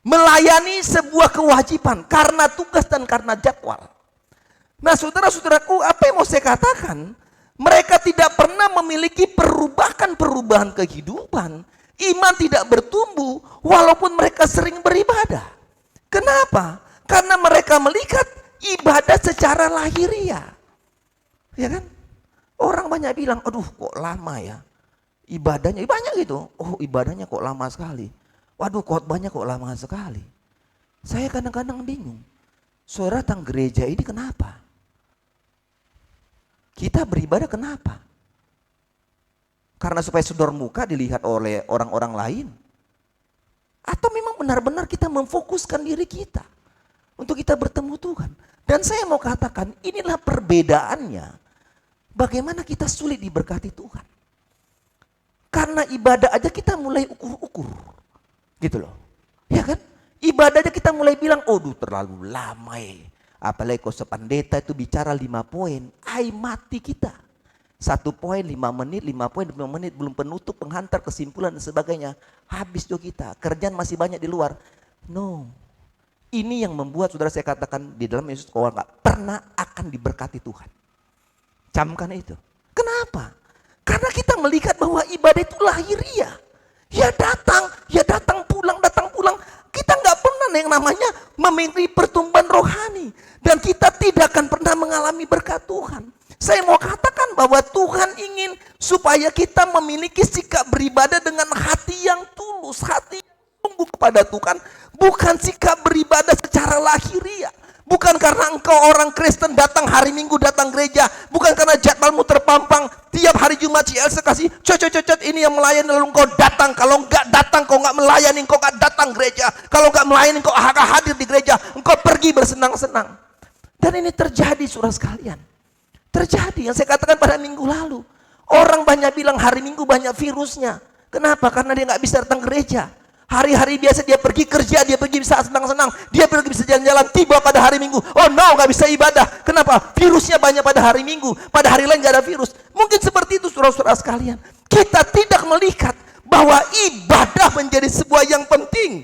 Melayani sebuah kewajiban karena tugas dan karena jadwal. Nah saudara-saudaraku, apa yang mau saya katakan? Mereka tidak pernah memiliki perubahan kehidupan. Iman tidak bertumbuh walaupun mereka sering beribadah. Kenapa? Karena mereka melihat ibadah secara lahiriah. Ya kan? Orang banyak bilang, aduh kok lama ya. Ibadahnya, banyak gitu. Oh ibadahnya kok lama sekali. Waduh khotbahnya kok lama sekali. Saya kadang-kadang bingung. Saudara datang gereja ini kenapa? Kita beribadah kenapa? Karena supaya sudor muka dilihat oleh orang-orang lain? Atau memang benar-benar kita memfokuskan diri kita untuk kita bertemu Tuhan? Dan saya mau katakan inilah perbedaannya. Bagaimana kita sulit diberkati Tuhan. Karena ibadah aja kita mulai ukur-ukur. Gitu loh. Ya kan? Ibadah aja kita mulai bilang, oh terlalu lama ya. Apalagi kalau sepandeta itu bicara 5 poin, ai mati kita. 1 poin 5 menit, 5 poin 5 menit, belum penutup, penghantar, kesimpulan dan sebagainya. Habis juga kita, kerjaan masih banyak di luar. No, ini yang membuat saudara saya katakan di dalam Yesus kau nggak pernah akan diberkati Tuhan. Camkan itu. Kenapa? Karena kita melihat bahwa ibadah itu lahiriah. Ya datang pulang. Kita nggak pernah yang namanya memiliki pertumbuhan rohani. Dan kita tidak akan pernah mengalami berkat Tuhan. Saya mau katakan bahwa Tuhan ingin supaya kita memiliki sikap beribadah dengan hati yang tulus. Hati yang sungguh kepada Tuhan. Bukan sikap beribadah secara lahiriah. Bukan karena engkau orang Kristen datang hari Minggu datang gereja. Bukan karena jadwalmu terpampang. Tiap hari Jumat CLC kasih cocot ini yang melayani lalu engkau datang. Kalau enggak datang kau enggak melayani engkau enggak datang gereja. Kalau enggak melayani engkau akan hadir di gereja. Engkau pergi bersenang-senang. Dan ini terjadi saudara sekalian. Terjadi yang saya katakan pada minggu lalu. Orang banyak bilang hari Minggu banyak virusnya. Kenapa? Karena dia enggak bisa datang gereja. Hari-hari biasa dia pergi kerja, dia pergi bisa senang-senang, dia pergi bisa jalan-jalan, tiba pada hari Minggu, oh no gak bisa ibadah. Kenapa? Virusnya banyak pada hari Minggu, pada hari lain gak ada virus. Mungkin seperti itu saudara-saudara sekalian. Kita tidak melihat bahwa ibadah menjadi sebuah yang penting.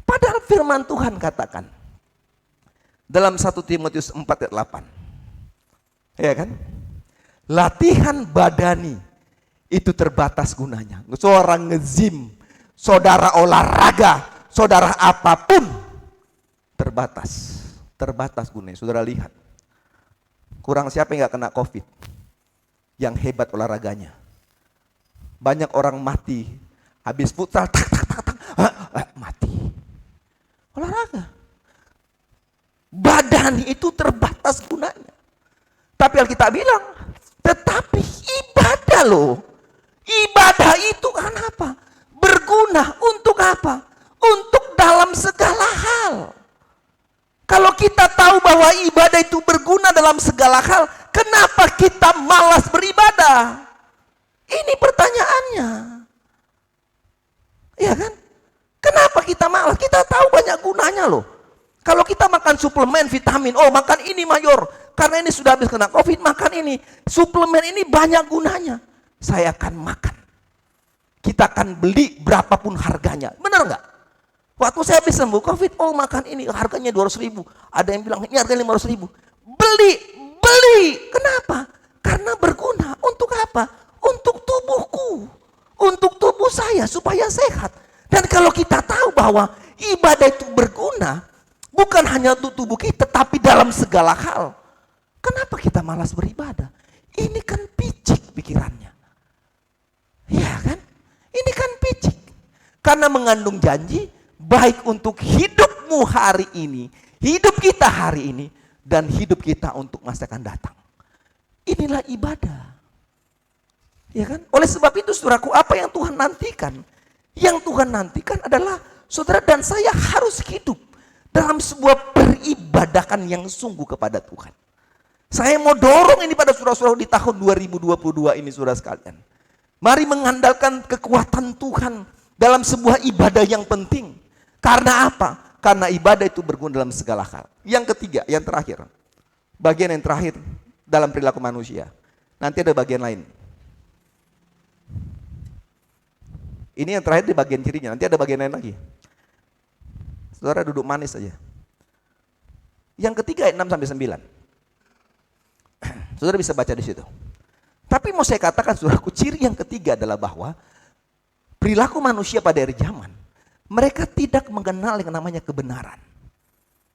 Padahal firman Tuhan katakan dalam 1 Timotius 4 ayat 8. Ya kan? Latihan badani itu terbatas gunanya. Seorang nge-gym, saudara olahraga, saudara apapun terbatas gunanya. Saudara lihat, kurang siapa yang gak kena COVID? Yang hebat olahraganya. Banyak orang mati, habis futsal, mati. Olahraga. Badan itu terbatas gunanya. Tapi Alkitab bilang, tetapi ibadah loh. Ibadah itu kan apa? Berguna untuk apa? Untuk dalam segala hal. Kalau kita tahu bahwa ibadah itu berguna dalam segala hal, kenapa kita malas beribadah? Ini pertanyaannya. Iya kan? Kenapa kita malas? Kita tahu banyak gunanya loh. Kalau kita makan suplemen vitamin, oh makan ini mayor, karena ini sudah habis kena COVID, makan ini. Suplemen ini banyak gunanya. Saya akan makan. Kita akan beli berapapun harganya. Benar nggak? Waktu saya habis sembuh COVID, oh makan ini harganya 200.000. Ada yang bilang ini harganya 500.000. Beli. Kenapa? Karena berguna. Untuk apa? Untuk tubuhku. Untuk tubuh saya supaya sehat. Dan kalau kita tahu bahwa ibadah itu berguna, bukan hanya untuk tubuh kita, tapi dalam segala hal. Kenapa kita malas beribadah? Ini kan picik pikirannya. Ya kan? Ini kan picik. Karena mengandung janji, baik untuk hidupmu hari ini, hidup kita hari ini, dan hidup kita untuk masa akan datang. Inilah ibadah. Ya kan? Oleh sebab itu saudaraku, apa yang Tuhan nantikan? Yang Tuhan nantikan adalah saudara dan saya harus hidup dalam sebuah peribadahan yang sungguh kepada Tuhan. Saya mau dorong ini pada saudara-saudara di tahun 2022 ini saudara sekalian. Mari mengandalkan kekuatan Tuhan dalam sebuah ibadah yang penting. Karena apa? Karena ibadah itu berguna dalam segala hal. Yang ketiga, yang terakhir. Bagian yang terakhir dalam perilaku manusia. Nanti ada bagian lain. Ini yang terakhir di bagian kirinya, nanti ada bagian lain lagi. Saudara duduk manis saja. Yang ketiga ayat 6 sampai 9. Saudara bisa baca di situ. Tapi mau saya katakan saudaraku, ciri yang ketiga adalah bahwa perilaku manusia pada akhir zaman, mereka tidak mengenal yang namanya kebenaran.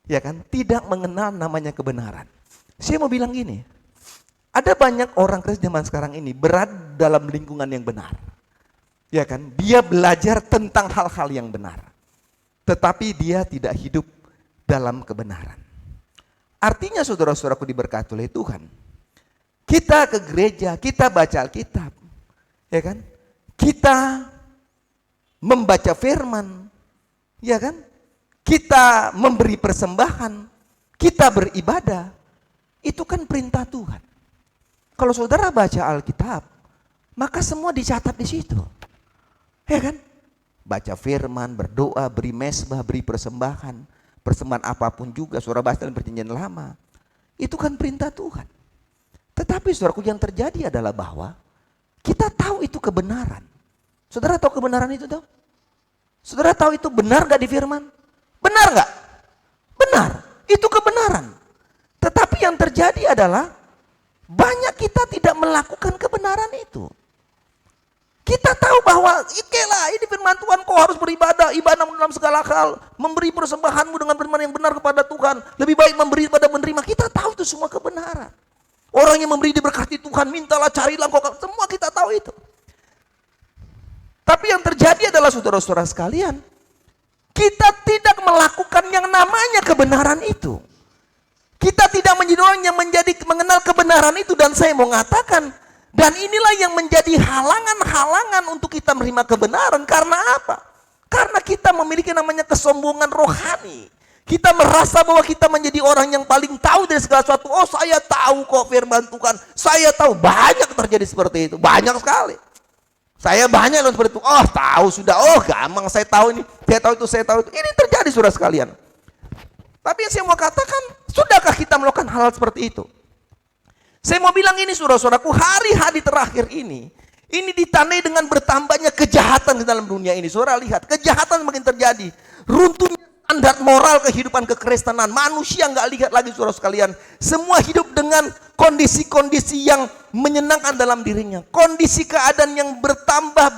Ya kan? Tidak mengenal namanya kebenaran. Saya mau bilang gini, ada banyak orang Kristen zaman sekarang ini berada dalam lingkungan yang benar. Ya kan? Dia belajar tentang hal-hal yang benar. Tetapi dia tidak hidup dalam kebenaran. Artinya saudara-saudaraku diberkati oleh Tuhan, kita ke gereja, kita baca Alkitab, ya kan? Kita membaca firman, ya kan? Kita memberi persembahan, kita beribadah, itu kan perintah Tuhan. Kalau saudara baca Alkitab, maka semua dicatat di situ, ya kan? Baca firman, berdoa, beri mesbah, beri persembahan apapun juga, saudara baca dalam perjanjian lama, itu kan perintah Tuhan. Tetapi saudaraku, yang terjadi adalah bahwa kita tahu itu kebenaran. Saudara tahu kebenaran itu tahu? Saudara tahu itu benar gak di firman? Benar gak? Benar, itu kebenaran. Tetapi yang terjadi adalah banyak kita tidak melakukan kebenaran itu. Kita tahu bahwa ini firman Tuhan, kau harus beribadah, ibadah dalam segala hal, memberi persembahanmu dengan firman yang benar kepada Tuhan, lebih baik memberi daripada menerima. Kita tahu itu semua kebenaran. Orang yang memberi diberkati Tuhan, mintalah, carilah, semua kita tahu itu. Tapi yang terjadi adalah saudara-saudara sekalian, kita tidak melakukan yang namanya kebenaran itu. Kita tidak menjadi orang yang mengenal kebenaran itu, dan saya mau mengatakan, dan inilah yang menjadi halangan-halangan untuk kita menerima kebenaran. Karena apa? Karena kita memiliki namanya kesombongan rohani. Kita merasa bahwa kita menjadi orang yang paling tahu dari segala sesuatu. Oh, saya tahu kok firman Tuhan. Saya tahu. Banyak terjadi seperti itu. Banyak sekali. Saya banyak loh seperti itu. Oh, tahu sudah. Oh, gampang, saya tahu ini. Saya tahu itu, saya tahu itu. Ini terjadi saudara sekalian. Tapi yang saya mau katakan, sudahkah kita melakukan hal seperti itu? Saya mau bilang ini saudara-saudaraku, hari-hari terakhir ini ditandai dengan bertambahnya kejahatan di dalam dunia ini. Saudara lihat, kejahatan makin terjadi. Runtuhnya standar moral kehidupan kekristenan. Manusia nggak lihat lagi saudara sekalian. Semua hidup dengan kondisi-kondisi yang menyenangkan dalam dirinya. Kondisi keadaan yang bertambah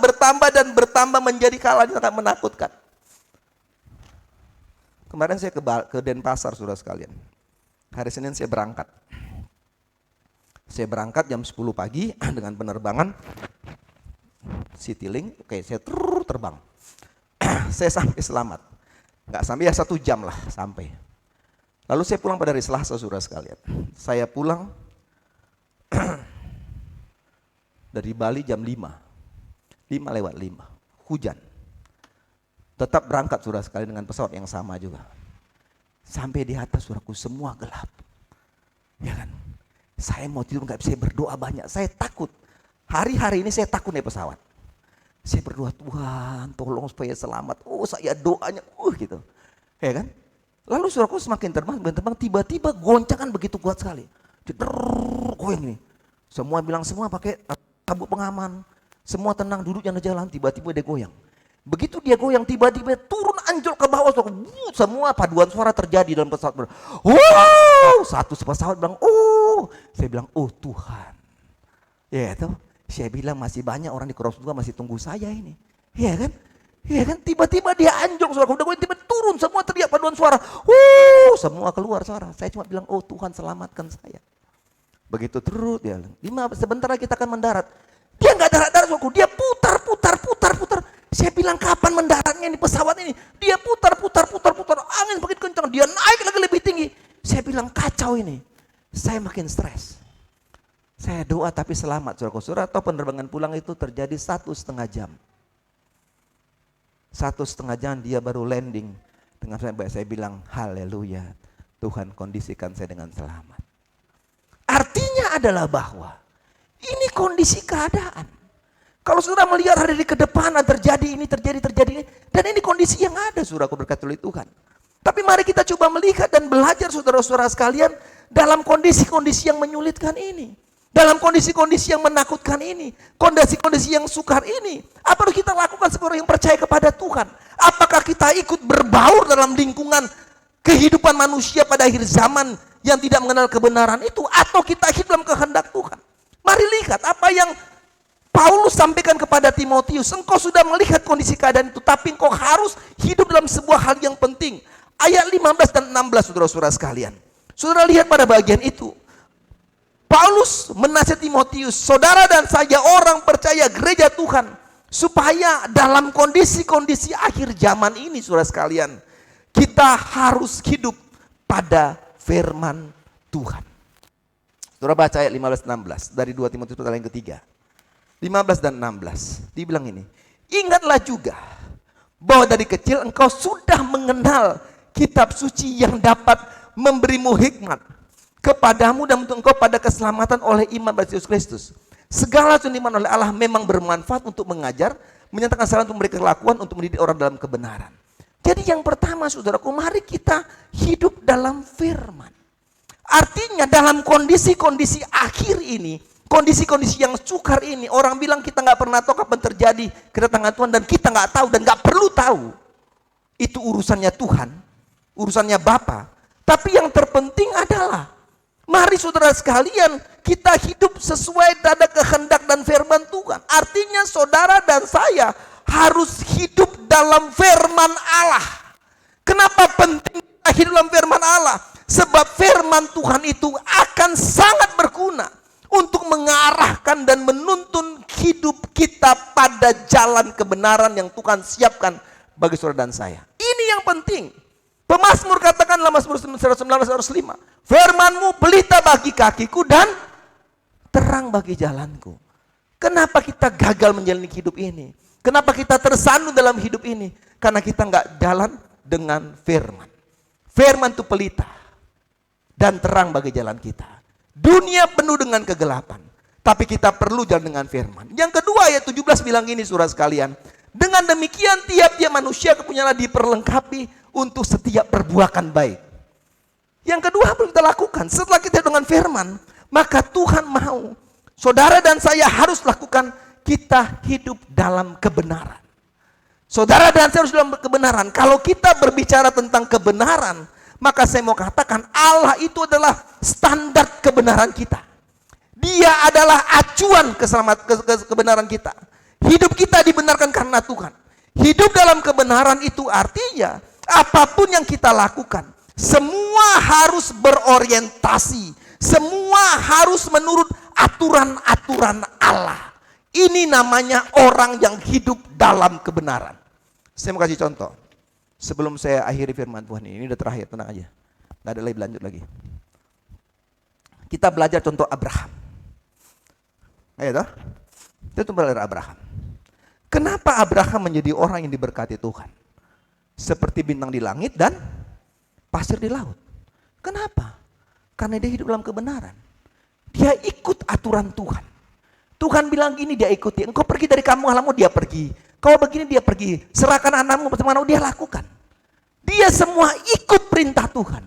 menjadi hal yang sangat menakutkan. Kemarin saya ke Denpasar saudara sekalian. Hari Senin saya berangkat. Saya berangkat jam 10 pagi dengan penerbangan Citylink. Oke, saya terbang. Saya sampai selamat. Nggak sampai ya 1 jam lah sampai. Lalu saya pulang pada hari Selasa saudara sekalian. Saya pulang dari Bali jam 5 lewat 5. Hujan. Tetap berangkat saudara sekalian dengan pesawat yang sama juga. Sampai di atas saudaraku semua gelap. Ya kan? Saya mau tidur nggak bisa berdoa banyak. Saya takut. Hari-hari ini saya takut naik pesawat. Saya berdoa, Tuhan tolong supaya selamat. Oh, saya doanya gitu. Ya kan? Lalu saudaraku semakin terbang, tiba-tiba goncangan begitu kuat sekali. Goyang ini. Semua bilang semua pakai sabuk pengaman. Semua tenang, duduk jangan jalan, tiba-tiba dia goyang. Begitu dia goyang, tiba-tiba turun anjlok ke bawah. Semua paduan suara terjadi dalam pesawat. Wow! Satu pesawat bilang, oh. Saya bilang, oh Tuhan. Ya itu. Saya bilang masih banyak orang di Cross juga masih tunggu saya ini. Ya kan? Ya kan? Tiba-tiba dia anjlok. Udah goyang, tiba-tiba turun. Semua teriak paduan suara. Semua keluar suara. Saya cuma bilang, oh Tuhan selamatkan saya. Begitu terus dia. Sebentar lagi kita akan mendarat. Dia nggak darat-darat, dia putar. Saya bilang kapan mendaratnya ini pesawat ini? Dia putar. Angin makin kencang, dia naik lagi lebih tinggi. Saya bilang kacau ini. Saya makin stres. Saya doa tapi selamat. Saudara-saudara atau penerbangan pulang itu terjadi 1,5 jam. 1,5 jam dia baru landing. Dengan saya bilang haleluya. Tuhan kondisikan saya dengan selamat. Artinya adalah bahwa ini kondisi keadaan. Kalau saudara melihat hari ke depan terjadi ini. Dan ini kondisi yang ada saudaraku berkati oleh Tuhan. Tapi mari kita coba melihat dan belajar saudara-saudara sekalian dalam kondisi-kondisi yang menyulitkan ini. Dalam kondisi-kondisi yang menakutkan ini. Kondisi-kondisi yang sukar ini. Apa harus kita lakukan sebagai orang yang percaya kepada Tuhan? Apakah kita ikut berbaur dalam lingkungan kehidupan manusia pada akhir zaman yang tidak mengenal kebenaran itu? Atau kita hidup dalam kehendak Paulus sampaikan kepada Timotius, engkau sudah melihat kondisi keadaan itu, tapi engkau harus hidup dalam sebuah hal yang penting. Ayat 15 dan 16 saudara-saudara sekalian. Saudara lihat pada bagian itu. Paulus menasihati Timotius, saudara dan saya orang percaya gereja Tuhan, supaya dalam kondisi-kondisi akhir zaman ini saudara sekalian, kita harus hidup pada firman Tuhan. Saudara baca ayat 15-16 dari 2 Timotius pasal yang ketiga. 15 dan 16. Dibilang ini, ingatlah juga bahwa dari kecil engkau sudah mengenal kitab suci yang dapat memberimu hikmat kepadamu dan untuk engkau pada keselamatan oleh iman pada Yesus Kristus. Segala firman oleh Allah memang bermanfaat untuk mengajar, menyatakan saran untuk memberi kelakuan, untuk mendidik orang dalam kebenaran. Jadi yang pertama saudaraku, mari kita hidup dalam firman. Artinya dalam kondisi-kondisi akhir ini, kondisi-kondisi yang sukar ini, orang bilang kita nggak pernah tahu kapan terjadi kedatangan Tuhan, dan kita nggak tahu dan nggak perlu tahu. Itu urusannya Tuhan, urusannya Bapa. Tapi yang terpenting adalah, mari saudara sekalian, kita hidup sesuai dada kehendak dan firman Tuhan. Artinya saudara dan saya harus hidup dalam firman Allah. Kenapa penting kita hidup dalam firman Allah? Sebab firman Tuhan itu akan sangat berguna untuk mengarahkan dan menuntun hidup kita pada jalan kebenaran yang Tuhan siapkan bagi saudara dan saya. Ini yang penting. Pemazmur katakan dalam Mazmur 119:5, firman-Mu pelita bagi kakiku dan terang bagi jalanku. Kenapa kita gagal menjalani hidup ini? Kenapa kita tersandung dalam hidup ini? Karena kita nggak jalan dengan firman. Firman itu pelita dan terang bagi jalan kita. Dunia penuh dengan kegelapan, tapi kita perlu jalan dengan firman. Yang kedua ayat 17 bilang gini saudara sekalian, dengan demikian tiap-tiap manusia kepunyaannya diperlengkapi untuk setiap perbuatan baik. Yang kedua perlu kita lakukan setelah kita dengan firman, maka Tuhan mau saudara dan saya harus lakukan, kita hidup dalam kebenaran. Saudara dan saya harus dalam kebenaran. Kalau kita berbicara tentang kebenaran, maka saya mau katakan Allah itu adalah standar kebenaran kita. Dia adalah acuan kebenaran kita. Hidup kita dibenarkan karena Tuhan. Hidup dalam kebenaran itu artinya apapun yang kita lakukan, semua harus berorientasi, semua harus menurut aturan-aturan Allah. Ini namanya orang yang hidup dalam kebenaran. Saya mau kasih contoh. Sebelum saya akhiri firman Tuhan ini udah terakhir, tenang aja. Gak ada lagi lanjut lagi. Kita belajar contoh Abraham. Ayo toh? Kita belajar Abraham. Kenapa Abraham menjadi orang yang diberkati Tuhan? Seperti bintang di langit dan pasir di laut. Kenapa? Karena dia hidup dalam kebenaran. Dia ikut aturan Tuhan. Tuhan bilang gini, dia ikuti. Engkau pergi dari kampung halamu, dia pergi. Kau begini, dia pergi. Serahkan anakmu bersama dia lakukan. Dia semua ikut perintah Tuhan.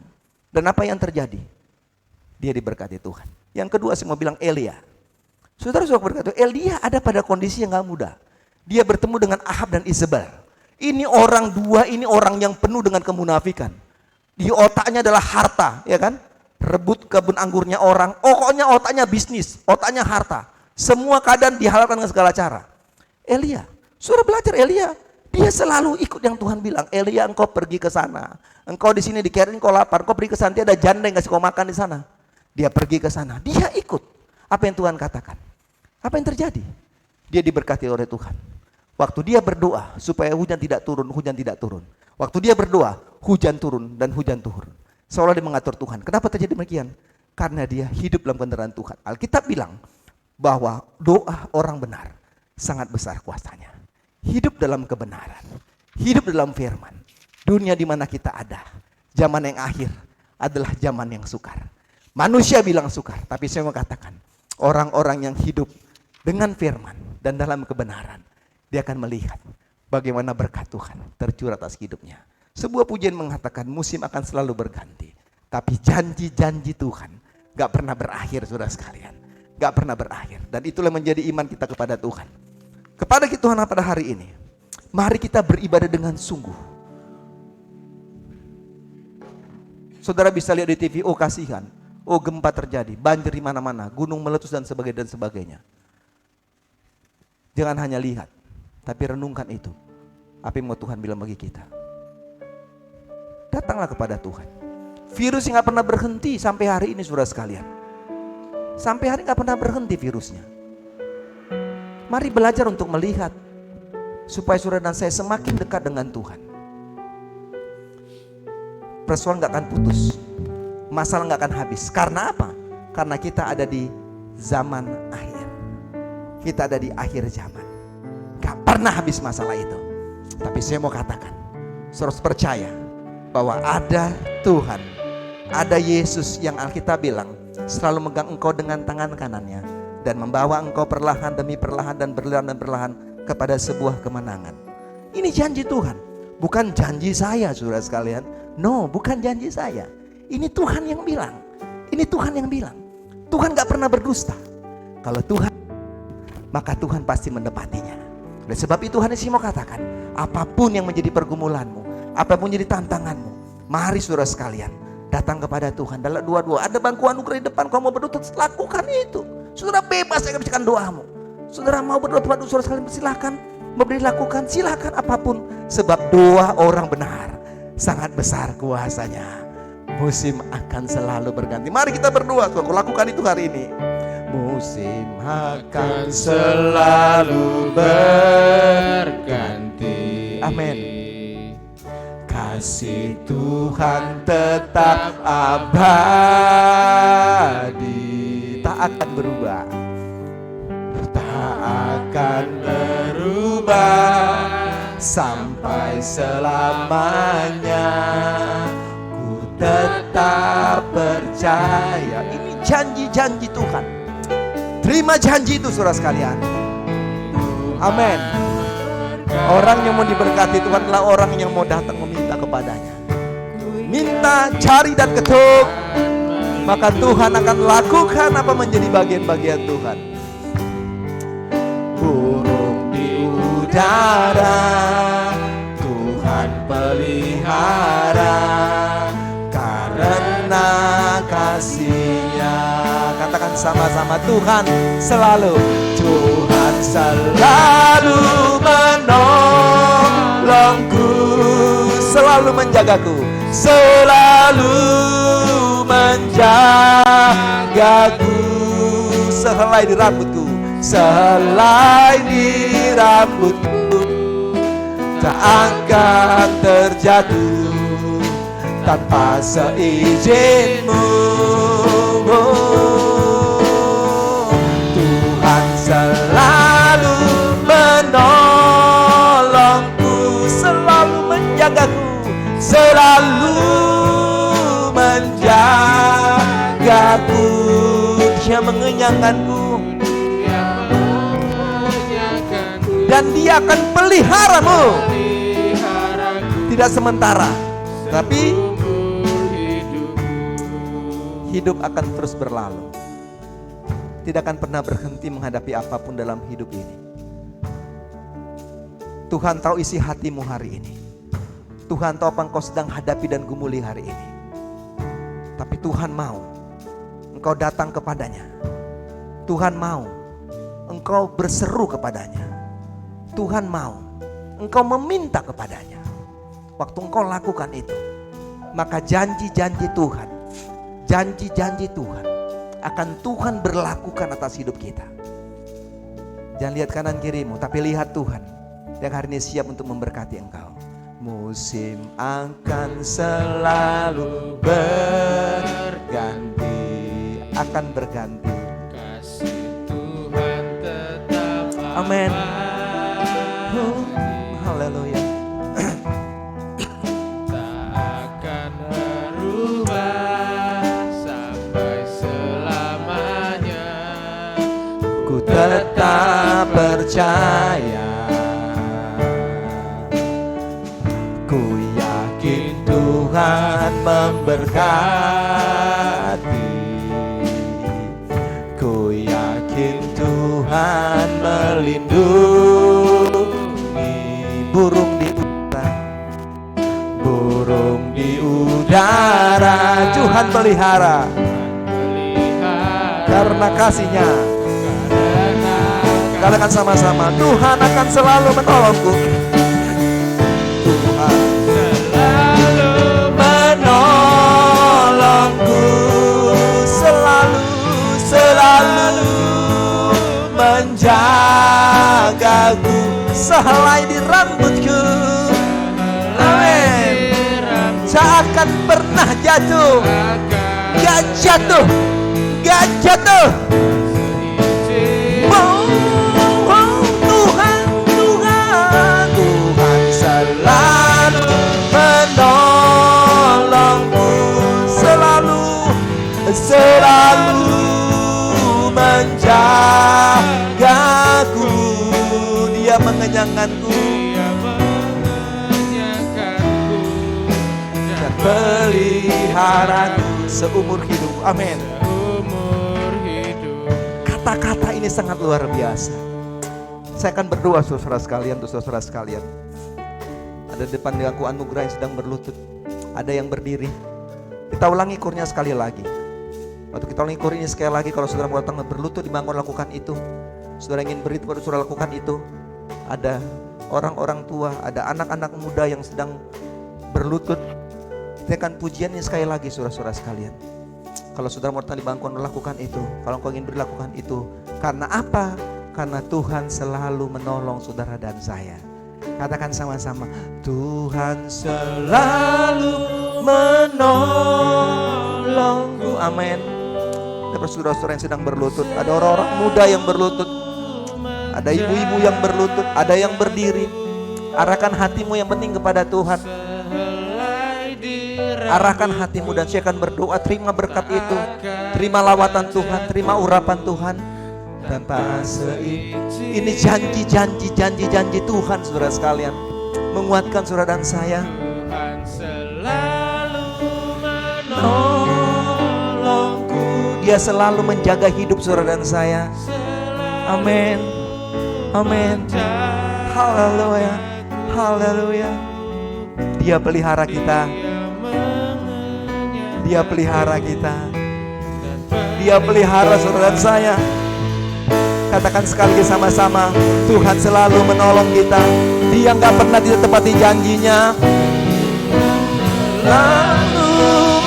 Dan apa yang terjadi? Dia diberkati Tuhan. Yang kedua saya mau bilang Elia. Saudara-saudara berkata, Elia ada pada kondisi yang gak mudah. Dia bertemu dengan Ahab dan Isabel. Ini orang dua, ini orang yang penuh dengan kemunafikan. Di otaknya adalah harta, ya kan? Rebut kebun anggurnya orang. Pokoknya otaknya bisnis, otaknya harta. Semua keadaan dihalalkan dengan segala cara. Elia, suruh belajar Elia. Dia selalu ikut yang Tuhan bilang. Elia, engkau pergi ke sana. Engkau di sini dikerin, engkau lapar. Engkau pergi ke sana, ada janda yang kasih kau makan di sana. Dia pergi ke sana. Dia ikut apa yang Tuhan katakan. Apa yang terjadi? Dia diberkati oleh Tuhan. Waktu dia berdoa supaya hujan tidak turun, hujan tidak turun. Waktu dia berdoa, hujan turun dan hujan turun. Seolah dia mengatur Tuhan. Kenapa terjadi demikian? Karena dia hidup dalam kebenaran Tuhan. Alkitab bilang bahwa doa orang benar sangat besar kuasanya. Hidup dalam kebenaran, hidup dalam firman. Dunia di mana kita ada, zaman yang akhir adalah zaman yang sukar. Manusia bilang sukar, tapi saya mau katakan, orang-orang yang hidup dengan firman dan dalam kebenaran, dia akan melihat bagaimana berkat Tuhan tercurah atas hidupnya. Sebuah pujian mengatakan musim akan selalu berganti, tapi janji-janji Tuhan gak pernah berakhir, saudara sekalian. Gak pernah berakhir. Dan itulah menjadi iman kita kepada Tuhan. Kepada Tuhan pada hari ini, mari kita beribadah dengan sungguh. Saudara bisa lihat di TV, oh kasihan, oh gempa terjadi, banjir di mana-mana, gunung meletus dan sebagainya. Jangan hanya lihat, tapi renungkan itu. Apa yang mau Tuhan bilang bagi kita? Datanglah kepada Tuhan. Virus yang gak pernah berhenti sampai hari ini, saudara sekalian. Sampai hari gak pernah berhenti virusnya. Mari belajar untuk melihat, supaya saudara dan saya semakin dekat dengan Tuhan. Persoalan gak akan putus, masalah gak akan habis. Karena apa? Karena kita ada di zaman akhir. Kita ada di akhir zaman. Gak pernah habis masalah itu. Tapi saya mau katakan, saudara harus percaya bahwa ada Tuhan, ada Yesus yang Alkitab bilang selalu megang engkau dengan tangan kanannya dan membawa engkau perlahan demi perlahan dan perlahan kepada sebuah kemenangan. Ini janji Tuhan, bukan janji saya, saudara sekalian. No, bukan janji saya. Ini Tuhan yang bilang. Ini Tuhan yang bilang. Tuhan gak pernah berdusta. Kalau Tuhan, maka Tuhan pasti menepatinya. Oleh sebab itu Tuhan Yesus mau katakan, apapun yang menjadi pergumulanmu, apapun jadi tantanganmu, mari saudara sekalian datang kepada Tuhan. Dalam doa-doa ada bangku anugerah di depan, kau mau berdoa, lakukan itu. Saudara bebas saya berikan doamu. Saudara mau berdoa kepada saudara sekalian, silahkan. Mau lakukan, silahkan apapun. Sebab doa orang benar sangat besar kuasanya. Musim akan selalu berganti. Mari kita berdoa, aku lakukan itu hari ini. Musim akan selalu berganti. Amin. Kasih Tuhan tetap abadi, tak akan berubah, tak akan berubah sampai selamanya. Ku tetap percaya. Ini janji-janji Tuhan. Terima janji itu saudara sekalian. Amin. Orang yang mau diberkati Tuhan adalah orang yang mau datang meminta kepadanya. Minta, cari dan ketuk, maka Tuhan akan lakukan apa menjadi bagian-bagian Tuhan. Burung di udara Tuhan pelihara karena kasih-Nya. Katakan sama-sama, Tuhan selalu menolongku, selalu menjagaku, selalu menjagaku. Sehelai di rambutku, sehelai di rambutku tak akan terjatuh tanpa seizin-Mu. Tuhan selalu menolongku, selalu menjagaku, selalu menjagaku. Dia mengenyangkanku dan Dia akan peliharamu. Tidak sementara, tapi hidup akan terus berlalu. Tidak akan pernah berhenti menghadapi apapun dalam hidup ini. Tuhan tahu isi hatimu hari ini. Tuhan tahu apa engkau sedang hadapi dan gumuli hari ini. Tapi Tuhan mau engkau datang kepadanya. Tuhan mau engkau berseru kepadanya. Tuhan mau engkau meminta kepadanya. Waktu engkau lakukan itu, maka janji-janji Tuhan, janji-janji Tuhan akan Tuhan berlakukan atas hidup kita. Jangan lihat kanan kirimu, tapi lihat Tuhan yang hari ini siap untuk memberkati engkau. Musim akan selalu berganti, akan berganti. Kasih Tuhan tetap abadi. Amin. Haleluya. Tetap percaya, ku yakin Tuhan memberkati, ku yakin Tuhan melindungi. Burung di udara, burung di udara Tuhan pelihara karena kasih-Nya. Katakan sama-sama, Tuhan akan selalu menolongku. Tuhan selalu menolongku, selalu menjagaku, sehelai di rambutku. Amin. Tak akan pernah jatuh, gak jatuh. Tuhan selalu menolongku, selalu menjagaku. Dia mengenyangkanku dan peliharaku seumur hidup. Amin. Kata-kata ini sangat luar biasa. Saya akan berdoa saudara sekalian, untuk saudara sekalian. Ada depan aku anugerah yang sedang berlutut, ada yang berdiri. Kita ulangi kurnya sekali lagi. Waktu kita ulangi kur ini sekali lagi, kalau saudara mau datang berlutut di bangun, lakukan itu. Saudara ingin beri kepada saudara, lakukan itu. Ada orang-orang tua, ada anak-anak muda yang sedang berlutut. Kita akan pujian ini sekali lagi saudara-saudara sekalian. Kalau saudara mau datang di bangkuan, lakukan itu. Kalau kau ingin berlakukan itu. Karena apa? Karena Tuhan selalu menolong saudara dan saya. Katakan sama-sama, Tuhan selalu menolongku. Amin. Ada saudara-saudara yang sedang berlutut. Ada orang-orang muda yang berlutut. Ada ibu-ibu yang berlutut. Ada yang berdiri. Arahkan hatimu yang penting kepada Tuhan. Arahkan hatimu dan saya akan berdoa. Terima berkat itu, terima lawatan Tuhan, terima urapan Tuhan. Tanpa ini janji Tuhan saudara sekalian, menguatkan saudara dan saya. Menolongku, Dia selalu menjaga hidup saudara dan saya. Amin, amin, haleluya, haleluya. Dia pelihara kita. Dia pelihara kita. Dia pelihara saudara dan saya. Katakan sekali lagi sama-sama, Tuhan selalu menolong kita. Dia gak pernah tidak tepati janjinya. Lalu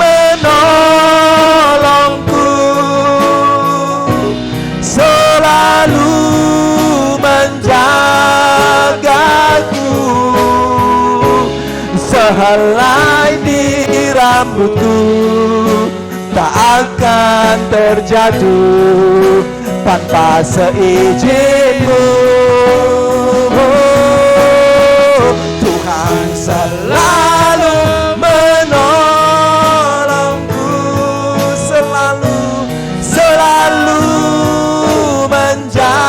menolongku, selalu menjagaku, sehelai di rambutku tak akan terjatuh tanpa seizinku. Tuhan selalu menolongku, selalu menjagaku.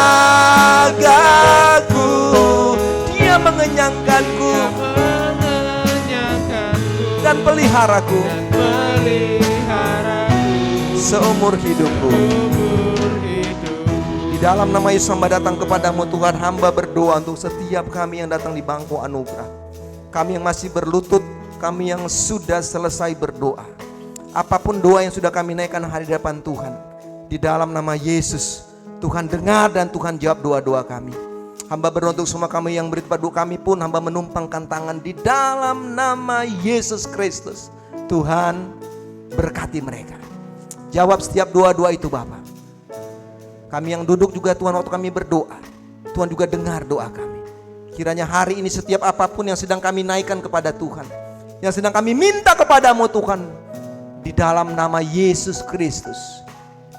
Dia mengenyangkanku dan peliharaku seumur hidupku. Di dalam nama Yesus hamba datang kepadamu Tuhan. Hamba berdoa untuk setiap kami yang datang di bangku anugerah, kami yang masih berlutut, kami yang sudah selesai berdoa. Apapun doa yang sudah kami naikkan hari di depan Tuhan, di dalam nama Yesus, Tuhan dengar dan Tuhan jawab doa-doa kami. Hamba berdoa untuk semua kami yang beri doa kami pun, hamba menumpangkan tangan di dalam nama Yesus Kristus. Tuhan berkati mereka. Jawab setiap doa-doa itu Bapa. Kami yang duduk juga Tuhan, waktu kami berdoa, Tuhan juga dengar doa kami. Kiranya hari ini setiap apapun yang sedang kami naikkan kepada Tuhan, yang sedang kami minta kepadamu Tuhan, di dalam nama Yesus Kristus,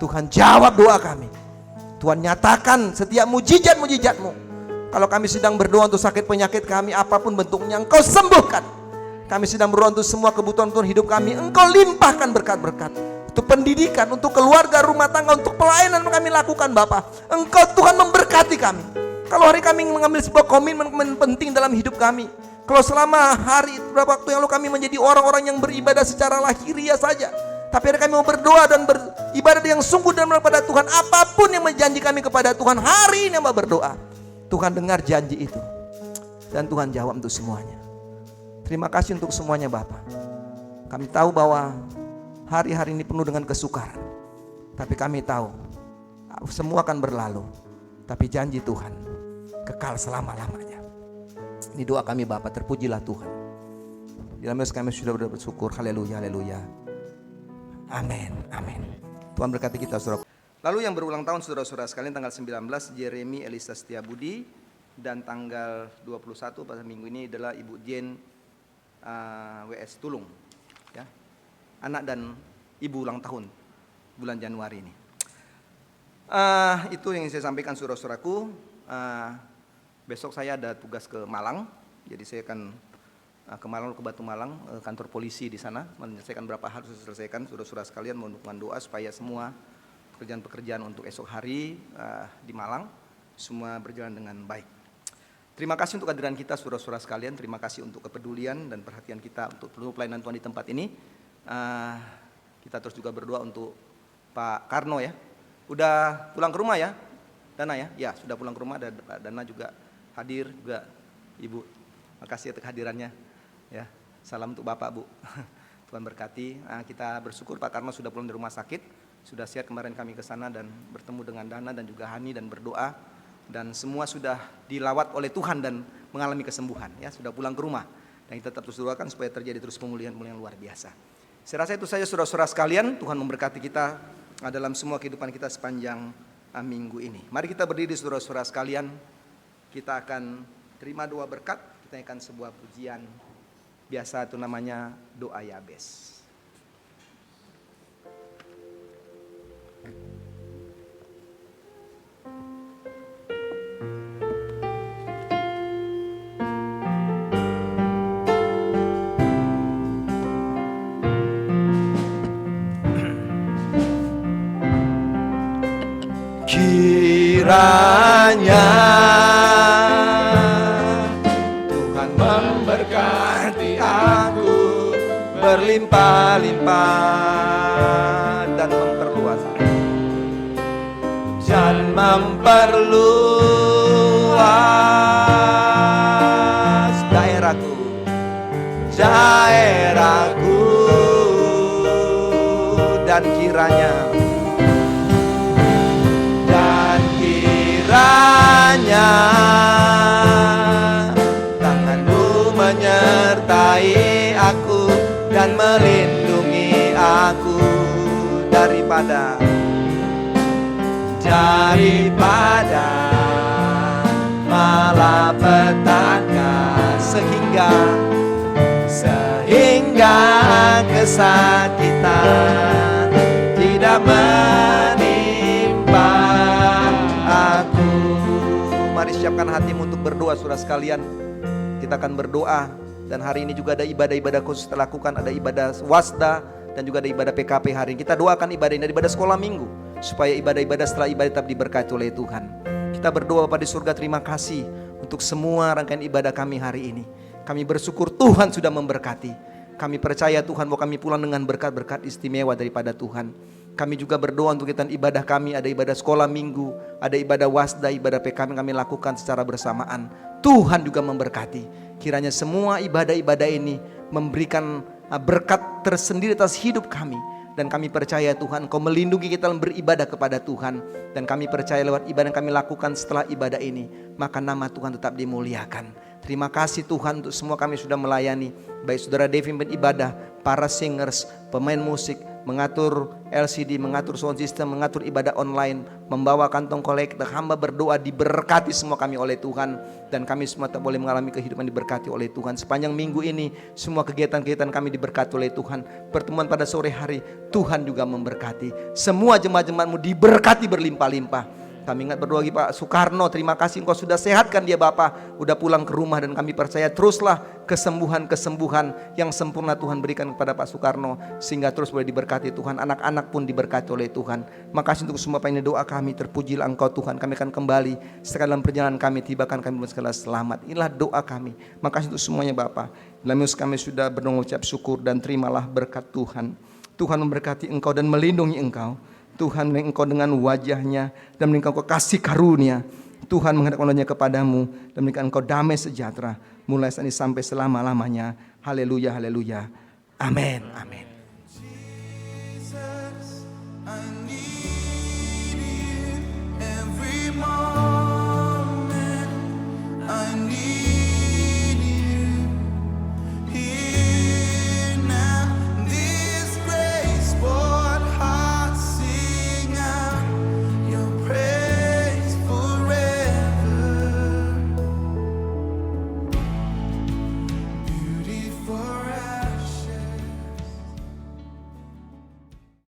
Tuhan jawab doa kami. Tuhan nyatakan setiap mujizat-mujizat-Mu. Kalau kami sedang berdoa untuk sakit penyakit kami, apapun bentuknya, Engkau sembuhkan. Kami sedang berdoa untuk semua kebutuhan Tuhan hidup kami, Engkau limpahkan berkat-berkat. Untuk pendidikan, untuk keluarga, rumah tangga, untuk pelayanan kami lakukan Bapak. Engkau Tuhan memberkati kami. Kalau hari kami mengambil sebuah komitmen penting dalam hidup kami, kalau selama hari beberapa waktu yang lalu kami menjadi orang-orang yang beribadah secara lahiriah saja, tapi hari kami mau berdoa dan beribadah yang sungguh dan kepada Tuhan. Apapun yang menjanji kami kepada Tuhan, hari ini hamba berdoa, Tuhan dengar janji itu dan Tuhan jawab untuk semuanya. Terima kasih untuk semuanya Bapak. Kami tahu bahwa hari-hari ini penuh dengan kesukaran, tapi kami tahu semua akan berlalu. Tapi janji Tuhan kekal selama-lamanya. Ini doa kami Bapa, terpujilah Tuhan. Di dalam kami sudah bersyukur. Haleluya, haleluya. Amin, amin. Tuhan berkati kita saudara. Lalu yang berulang tahun saudara-saudara sekalian tanggal 19 Jeremy Elisa Setiabudi, dan tanggal 21 pada minggu ini adalah Ibu Jen WS Tulung, ya. Anak dan ibu ulang tahun bulan Januari ini. Itu yang saya sampaikan saudara-saudaraku. Besok saya ada tugas ke Malang, jadi saya akan ke Malang, ke Batu Malang, kantor polisi di sana, menyelesaikan berapa hal harus diselesaikan. Saudara-saudara sekalian mohon doa supaya semua pekerjaan-pekerjaan untuk esok hari di Malang semua berjalan dengan baik. Terima kasih untuk kehadiran kita saudara-saudara sekalian. Terima kasih untuk kepedulian dan perhatian kita untuk seluruh pelayanan Tuhan di tempat ini. Kita terus juga berdoa untuk Pak Karno ya. Udah pulang ke rumah ya, Dana ya? Ya sudah pulang ke rumah. Dan Dana juga hadir juga Ibu. Makasih atas kehadirannya. Ya, salam untuk Bapak Bu. Tuhan berkati. Kita bersyukur Pak Karno sudah pulang dari rumah sakit. Sudah siap, kemarin kami ke sana dan bertemu dengan Dana dan juga Hani dan berdoa, dan semua sudah dilawat oleh Tuhan dan mengalami kesembuhan ya, sudah pulang ke rumah. Dan kita tetap terus doakan supaya terjadi terus pemulihan luar biasa. Saya rasa itu saja saudara-saudara sekalian. Tuhan memberkati kita dalam semua kehidupan kita sepanjang minggu ini. Mari kita berdiri saudara-saudara sekalian. Kita akan terima doa berkat. Kita akan sebuah pujian biasa, itu namanya doa Yabes. Kiranya Tuhan memberkati aku berlimpah-limpah dan memperluas daerahku dan kiranya tanganmu menyertai aku dan melindungi aku daripada malapetaka, sehingga kesakitan tidak menimpa aku. Mari siapkan hatimu untuk berdoa saudara sekalian. Kita akan berdoa, dan hari ini juga ada ibadah-ibadah khusus kita lakukan. Ada ibadah wasda dan juga ada ibadah PKP hari ini. Kita doakan ibadah ini, ibadah sekolah minggu, supaya ibadah-ibadah setelah ibadah tetap diberkati oleh Tuhan. Kita berdoa Bapa di surga, terima kasih untuk semua rangkaian ibadah kami hari ini. Kami bersyukur Tuhan sudah memberkati. Kami percaya Tuhan bahwa kami pulang dengan berkat-berkat istimewa daripada Tuhan. Kami juga berdoa untuk kegiatan ibadah kami, ada ibadah sekolah minggu, ada ibadah wasda, ibadah PKP kami lakukan secara bersamaan. Tuhan juga memberkati. Kiranya semua ibadah-ibadah ini memberikan berkat tersendiri atas hidup kami. Dan kami percaya Tuhan Engkau melindungi kita dalam beribadah kepada Tuhan. Dan kami percaya lewat ibadah yang kami lakukan setelah ibadah ini, maka nama Tuhan tetap dimuliakan. Terima kasih Tuhan untuk semua kami sudah melayani. Baik saudara Devi beribadah, para singers, pemain musik, mengatur LCD, mengatur sound system, mengatur ibadah online, membawa kantong kolektor, hamba berdoa diberkati semua kami oleh Tuhan. Dan kami semua tak boleh mengalami kehidupan diberkati oleh Tuhan. Sepanjang minggu ini semua kegiatan-kegiatan kami diberkati oleh Tuhan. Pertemuan pada sore hari Tuhan juga memberkati. Semua jemaat-jemaatmu diberkati berlimpah-limpah. Kami ingat berdoa lagi Pak Soekarno, terima kasih Engkau sudah sehatkan dia Bapak, udah pulang ke rumah, dan kami percaya teruslah kesembuhan yang sempurna Tuhan berikan kepada Pak Soekarno, sehingga terus boleh diberkati Tuhan, anak-anak pun diberkati oleh Tuhan. Makasih untuk semua ini doa kami, terpujilah Engkau Tuhan. Kami akan kembali sekali dalam perjalanan kami, tibakan kami dengan segala selamat. Inilah doa kami. Makasih untuk semuanya Bapak. Dalam kami sudah berdoa ucap syukur, dan terimalah berkat Tuhan. Tuhan memberkati Engkau dan melindungi Engkau. Tuhan melindungi Engkau dengan wajahnya dan memberikan Engkau kasih karunia. Tuhan menghadapkan wajahnya kepadamu dan memberikan Engkau damai sejahtera mulai saat ini sampai selama-lamanya. Haleluya, haleluya. Amin, amin.